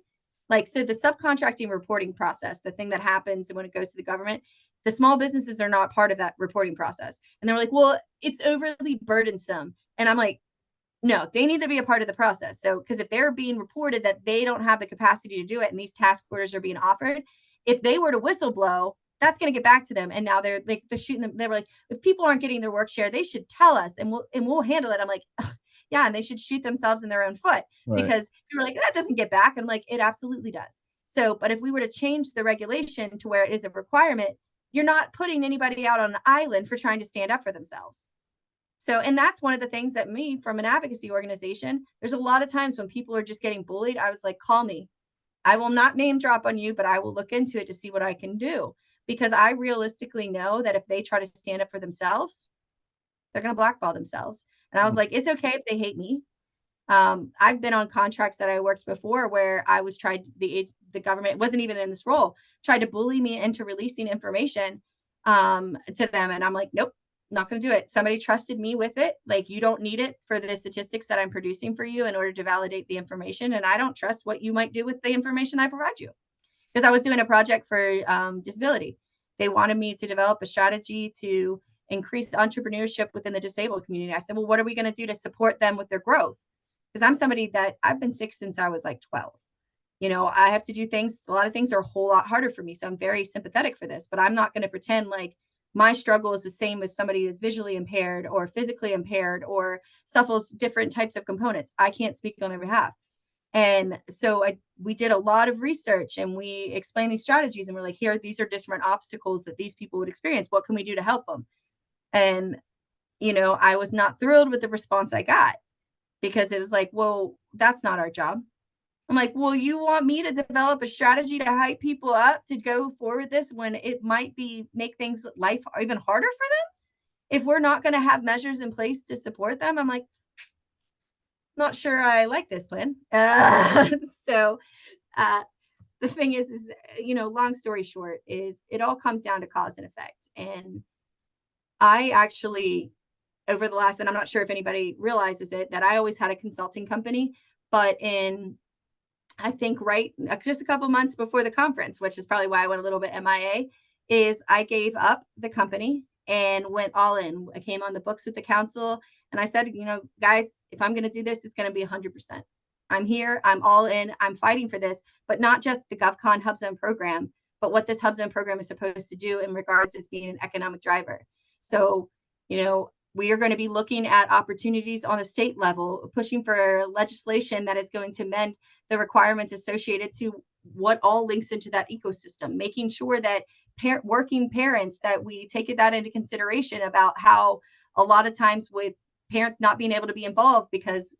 so the subcontracting reporting process, the thing that happens when it goes to the government, the small businesses are not part of that reporting process. And they're like, well, it's overly burdensome. And I'm like, no, they need to be a part of the process. So, because if they're being reported that they don't have the capacity to do it and these task orders are being offered, if they were to whistleblow, that's going to get back to them. And now they're shooting them. They were like, if people aren't getting their work share, they should tell us and we'll handle it. I'm like, yeah, and they should shoot themselves in their own foot Right. because people are like, that doesn't get back. I'm like, it absolutely does. So, but if we were to change the regulation to where it is a requirement, you're not putting anybody out on an island for trying to stand up for themselves. So, and that's one of the things that me from an advocacy organization, there's a lot of times when people are just getting bullied. I was like, call me. I will not name drop on you, but I will look into it to see what I can do because I realistically know that if they try to stand up for themselves, they're going to blackball themselves. And I was like, it's okay if they hate me. I've been on contracts that I worked before where I was the government wasn't even in this role, tried to bully me into releasing information to them. And I'm like, nope, not going to do it. Somebody trusted me with it. Like, you don't need it for the statistics that I'm producing for you in order to validate the information. And I don't trust what you might do with the information I provide you. because I was doing a project for disability. They wanted me to develop a strategy to increase entrepreneurship within the disabled community. I said, well, what are we going to do to support them with their growth? Because I'm somebody that I've been sick since I was like 12. I have to do things. A lot of things are a whole lot harder for me. So I'm very sympathetic for this, but I'm not going to pretend like my struggle is the same as somebody that's visually impaired or physically impaired or suffers different types of components. I can't speak on their behalf. And so we did a lot of research and we explained these strategies and we're like, here, these are different obstacles that these people would experience. What can we do to help them? And, I was not thrilled with the response I got because it was like, well, that's not our job. I'm like, well, you want me to develop a strategy to hype people up to go forward this when it might make things life even harder for them if we're not going to have measures in place to support them? I'm like, not sure I like this plan. So the thing is, long story short, is it all comes down to cause and effect. And I actually, over the last, and I'm not sure if anybody realizes it, that I always had a consulting company, but I think just a couple months before the conference, which is probably why I went a little bit MIA, is I gave up the company and went all in. I came on the books with the council and I said, guys, if I'm going to do this, it's going to be 100%. I'm here. I'm all in. I'm fighting for this, but not just the GovCon HUBZone program, but what this HUBZone program is supposed to do in regards as being an economic driver. So, we are going to be looking at opportunities on the state level, pushing for legislation that is going to mend the requirements associated to what all links into that ecosystem, making sure that working parents, that we take that into consideration about how a lot of times with parents not being able to be involved because,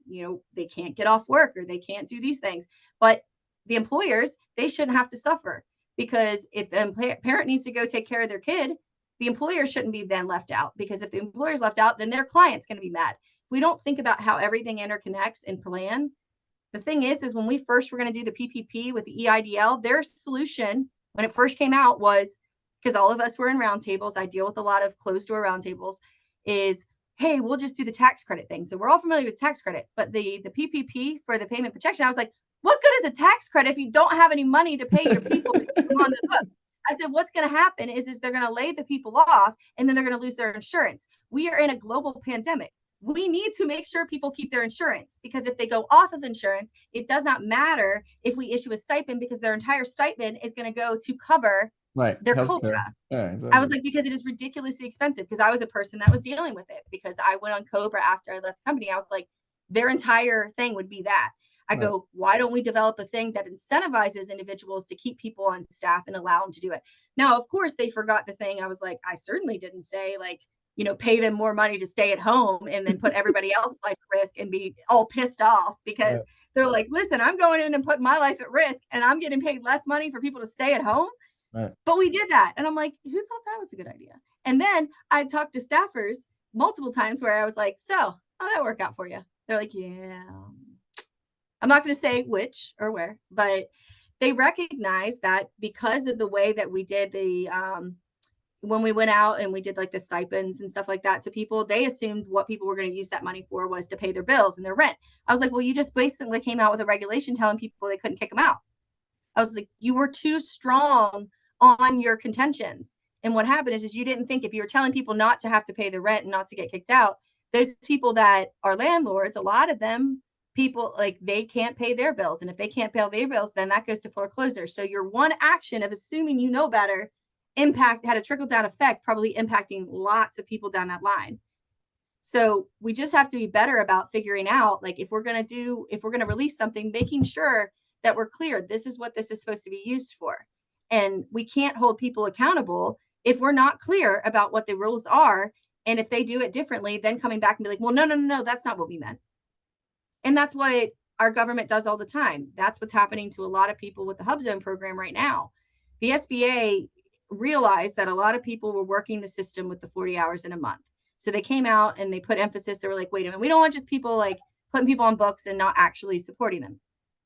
they can't get off work or they can't do these things. But the employers, they shouldn't have to suffer because if the parent needs to go take care of their kid, the employer shouldn't be then left out, because if the employer is left out, then their client's going to be mad. If we don't think about how everything interconnects and plan, the thing is when we first were going to do the PPP with the EIDL, their solution when it first came out was, because all of us were in roundtables, I deal with a lot of closed door roundtables, is, hey, we'll just do the tax credit thing. So we're all familiar with tax credit, but the PPP for the payment protection, I was like, what good is a tax credit if you don't have any money to pay your people to keep them on the hook? I said, what's going to happen is they're going to lay the people off and then they're going to lose their insurance. We are in a global pandemic. We need to make sure people keep their insurance, because if they go off of insurance, it does not matter if we issue a stipend, because their entire stipend is going to go to cover their COBRA. Yeah, exactly. I was like, because it is ridiculously expensive, because I was a person that was dealing with it because I went on COBRA after I left the company. I was like, their entire thing would be that. I go, why don't we develop a thing that incentivizes individuals to keep people on staff and allow them to do it? Now, of course, they forgot the thing. I was like, I certainly didn't say pay them more money to stay at home and then put everybody else's life at risk and be all pissed off because they're like, listen, I'm going in and putting my life at risk and I'm getting paid less money for people to stay at home. But we did that. And I'm like, who thought that was a good idea? And then I talked to staffers multiple times where I was like, so how'd that work out for you? They're like, yeah. I'm not going to say which or where, but they recognize that because of the way that we did when we went out and we did like the stipends and stuff like that to people, they assumed what people were going to use that money for was to pay their bills and their rent. I was like, well, you just basically came out with a regulation telling people they couldn't kick them out. I was like, you were too strong on your contentions. And what happened is you didn't think if you were telling people not to have to pay the rent and not to get kicked out, those people that are landlords, a lot of them, people like they can't pay their bills. And if they can't pay their bills, then that goes to foreclosure. So your one action of assuming you know better had a trickle down effect, probably impacting lots of people down that line. So we just have to be better about figuring out, like, if we're going to release something, making sure that we're clear. This is what this is supposed to be used for. And we can't hold people accountable if we're not clear about what the rules are. And if they do it differently, then coming back and be like, well, no, that's not what we meant. And that's what our government does all the time. That's what's happening to a lot of people with the HUBZone program right now. The SBA realized that a lot of people were working the system with the 40 hours in a month. So they came out and they put emphasis. They were like, wait a minute, we don't want just people like putting people on books and not actually supporting them.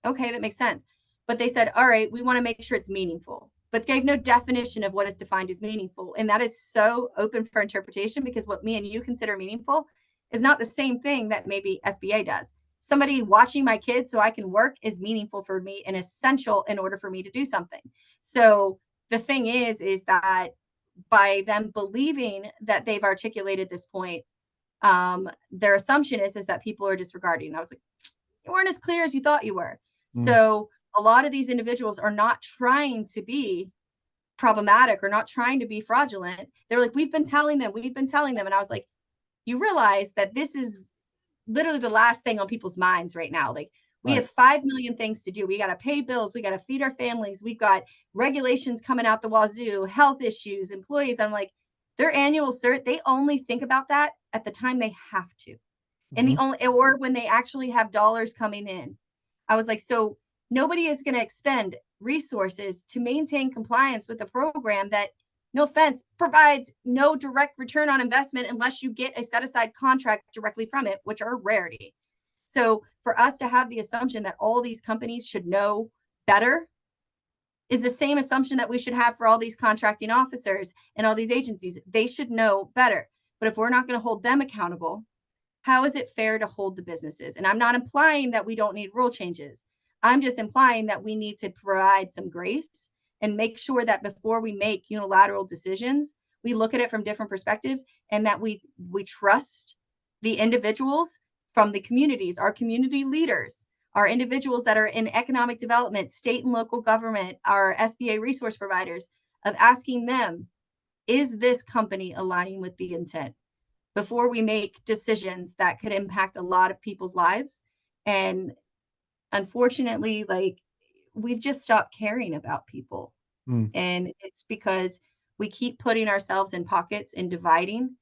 Okay, that makes sense. But they said, all right, we want to make sure it's meaningful, but gave no definition of what is defined as meaningful. And that is so open for interpretation, because what me and you consider meaningful is not the same thing that maybe SBA does. somebody watching my kids so I can work is meaningful for me and essential in order for me to do something. So the thing is that by them believing that they've articulated this point, their assumption is that people are disregarding. I was like, you weren't as clear as you thought you were. Mm. So a lot of these individuals are not trying to be problematic or not trying to be fraudulent. They're like, we've been telling them. And I was like, you realize that this is literally the last thing on people's minds right now. Like, we Right. have 5 million things to do. We got to pay bills. We got to feed our families. We've got regulations coming out the wazoo, health issues, employees. I'm like, their annual cert, they only think about that at the time they have to. And the Mhm. only, or when they actually have dollars coming in. I was like, so nobody is going to expend resources to maintain compliance with a program that, no offense, provides no direct return on investment unless you get a set aside contract directly from it, which are a rarity. So for us to have the assumption that all these companies should know better is the same assumption that we should have for all these contracting officers and all these agencies. They should know better. But if we're not going to hold them accountable, how is it fair to hold the businesses? And I'm not implying that we don't need rule changes. I'm just implying that we need to provide some grace and make sure that before we make unilateral decisions, we look at it from different perspectives and that we trust the individuals from the communities, our community leaders, our individuals that are in economic development, state and local government, our SBA resource providers, of asking them, is this company aligning with the intent? Before we make decisions that could impact a lot of people's lives. And unfortunately, like, we've just stopped caring about people. Mm. And it's because we keep putting ourselves in pockets and dividing.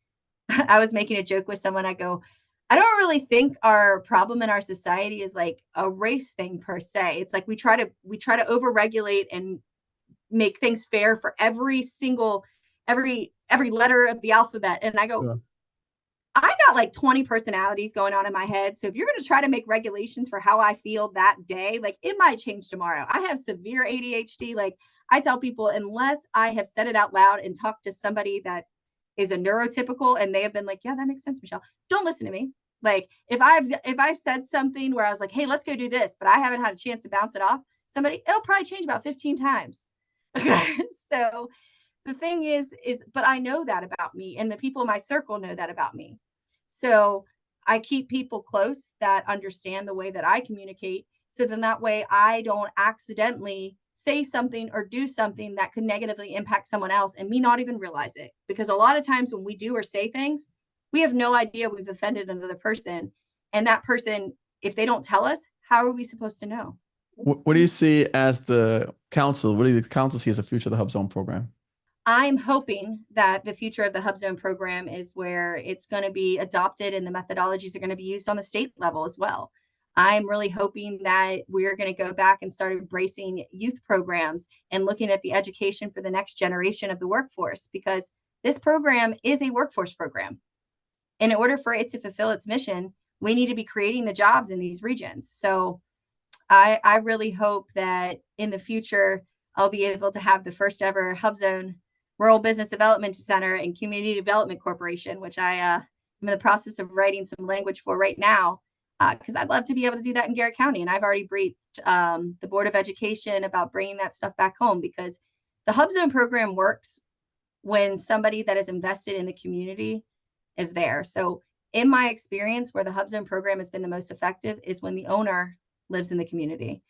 I was making a joke with someone. I go, I don't really think our problem in our society is like a race thing per se. It's like we try to overregulate and make things fair for every single every letter of the alphabet. And I go, Sure. I got like 20 personalities going on in my head. So if you're going to try to make regulations for how I feel that day, like, it might change tomorrow. I have severe ADHD. Like, I tell people, unless I have said it out loud and talked to somebody that is a neurotypical and they have been like, yeah, that makes sense, Michelle, don't listen to me. Like, if I've said something where I was like, hey, let's go do this, but I haven't had a chance to bounce it off somebody, it'll probably change about 15 times. So the thing is, but I know that about me, and the people in my circle know that about me. So I keep people close that understand the way that I communicate. So then that way I don't accidentally say something or do something that could negatively impact someone else and me not even realize it. Because a lot of times when we do or say things, we have no idea we've offended another person. And that person, if they don't tell us, how are we supposed to know? What do you see as the council? What do the council see as the future of the HUBZone program? I'm hoping that the future of the HUBZone program is where it's going to be adopted and the methodologies are going to be used on the state level as well. I'm really hoping that we're going to go back and start embracing youth programs and looking at the education for the next generation of the workforce, because this program is a workforce program. In order for it to fulfill its mission, we need to be creating the jobs in these regions. So I really hope that in the future, I'll be able to have the first ever HUBZone Rural Business Development Center and Community Development Corporation, which I'm in the process of writing some language for right now, because I'd love to be able to do that in Garrett County. And I've already briefed the Board of Education about bringing that stuff back home, because the HUBZone program works when somebody that is invested in the community is there. So in my experience, where the HUBZone program has been the most effective is when the owner lives in the community,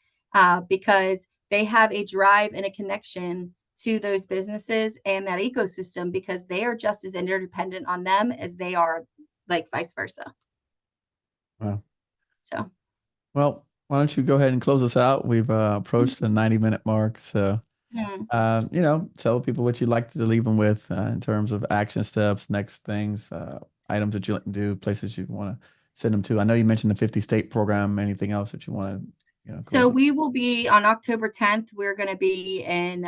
because they have a drive and a connection to those businesses and that ecosystem, because they are just as interdependent on them as they are, like, vice versa. Wow. So Well, why don't you go ahead and close us out? We've approached the 90-minute mark. So, hmm. tell people what you'd like to leave them with in terms of action steps, next things, items that you like to do, places you want to send them to. I know you mentioned the 50 state program. Anything else that you want to, go So over? we will be on October 10th. We're going to be in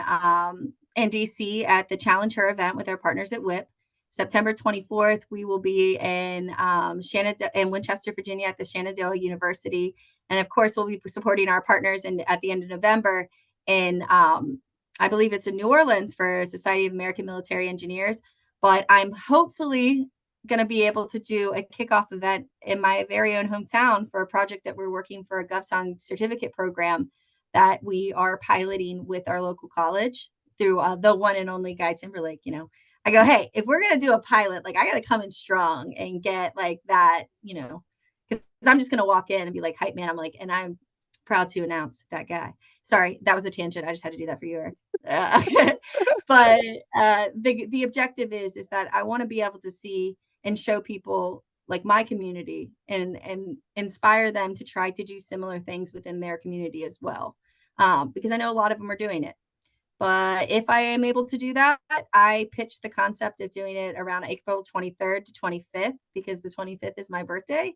DC at the Challenger event with our partners at WIP. September 24th, we will be in Shenandoah in Winchester, Virginia, at the Shenandoah University, and of course, we'll be supporting our partners. And at the end of November, in I believe it's in New Orleans for Society of American Military Engineers. But I'm hopefully going to be able to do a kickoff event in my very own hometown for a project that we're working for, a GovCon's certificate program that we are piloting with our local college through the one and only Guy Timberlake. You know, I go, hey, if we're going to do a pilot, like I got to come in strong and get like that, you know, because I'm just going to walk in and be like, hype man. I'm like, and I'm proud to announce that guy. Sorry, that was a tangent. I just had to do that for you, Eric. But the objective is that I want to be able to see and show people like my community and inspire them to try to do similar things within their community as well. Because I know a lot of them are doing it. But if I am able to do that, I pitched the concept of doing it around April 23rd to 25th, because the 25th is my birthday.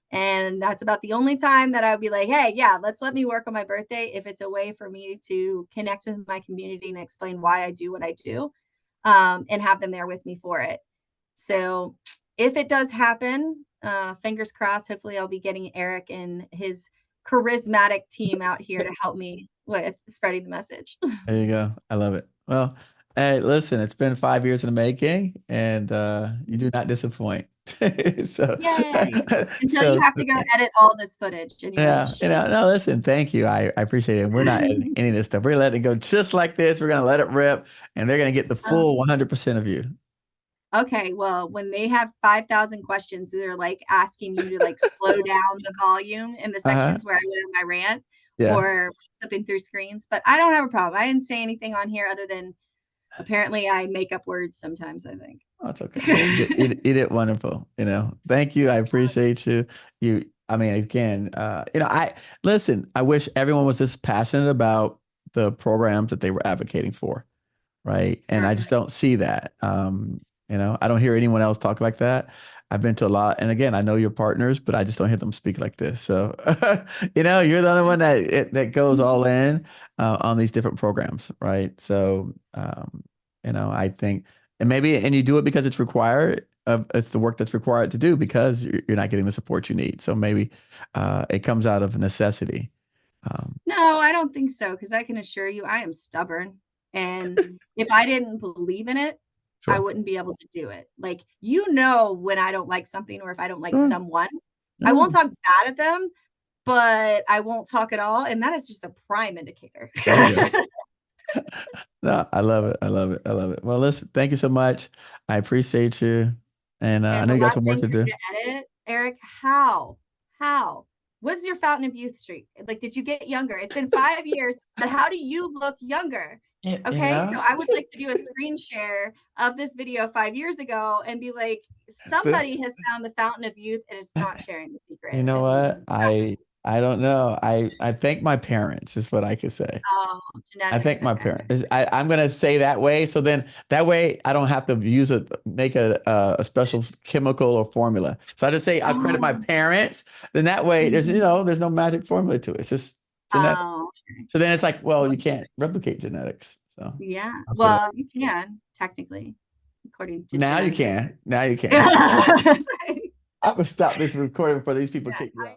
And that's about the only time that I would be like, hey, yeah, let me work on my birthday, if it's a way for me to connect with my community and explain why I do what I do, and have them there with me for it. So if it does happen, fingers crossed, hopefully I'll be getting Eric and his charismatic team out here to help me with spreading the message. There you go. I love it. Well, hey, listen, it's been 5 years in the making, and you do not disappoint. So, Yay. Until you so have to go edit all this footage and you're like, yeah, no, listen, thank you. I appreciate it. We're not editing any of this stuff. We're letting it go just like this. We're gonna let it rip, and they're gonna get the full 100% of you. Okay, well, when they have 5,000 questions, they're like asking you to like slow down the volume in the Uh-huh. sections where I went on my rant Yeah. or flipping through screens. But I don't have a problem. I didn't say anything on here other than apparently I make up words sometimes, I think. Oh, it's okay. Well, you did wonderful. Thank you. I appreciate you. I mean, again, I listen, I wish everyone was this passionate about the programs that they were advocating for, right? And I Sure. just don't see that. I don't hear anyone else talk like that. I've been to a lot, and again, I know your partners, but I just don't hear them speak like this. So, you're the only one that goes all in on these different programs, right? So, I think, and you do it because it's required. It's the work that's required to do because you're not getting the support you need. So maybe it comes out of necessity. No, I don't think so, because I can assure you I am stubborn. And if I didn't believe in it, I Sure. wouldn't be able to do it. Like, you know, when I don't like something or if I don't like Sure. someone, I Yeah. won't talk bad at them, but I won't talk at all. And that is just a prime indicator. There you go. No, I love it. I love it. I love it. Well, listen, thank you so much. I appreciate you. And I And know the you got last some work thing to for do. you to edit, Eric, how? What's your Fountain of Youth streak? Like, did you get younger? It's been 5 years, but how do you look younger? Yeah, Okay, so I would like to do a screen share of this video 5 years ago and be like, the- somebody has found the Fountain of Youth and is not sharing the you secret. know And what? I don't know. I thank my parents is what I could say. I genetics, thank my okay. parents. I'm gonna say that way, so then that way I don't have to make a special chemical or formula. So I just say I credit my Oh, parents. Then that way there's no magic formula to it. It's just genetics. oh, So then it's like, well, you can't replicate genetics. So yeah. I'll say that. Well, you can technically, according to Now you geneticists. can. Now you can. Yeah. I'm gonna stop this recording before these people kick me I out.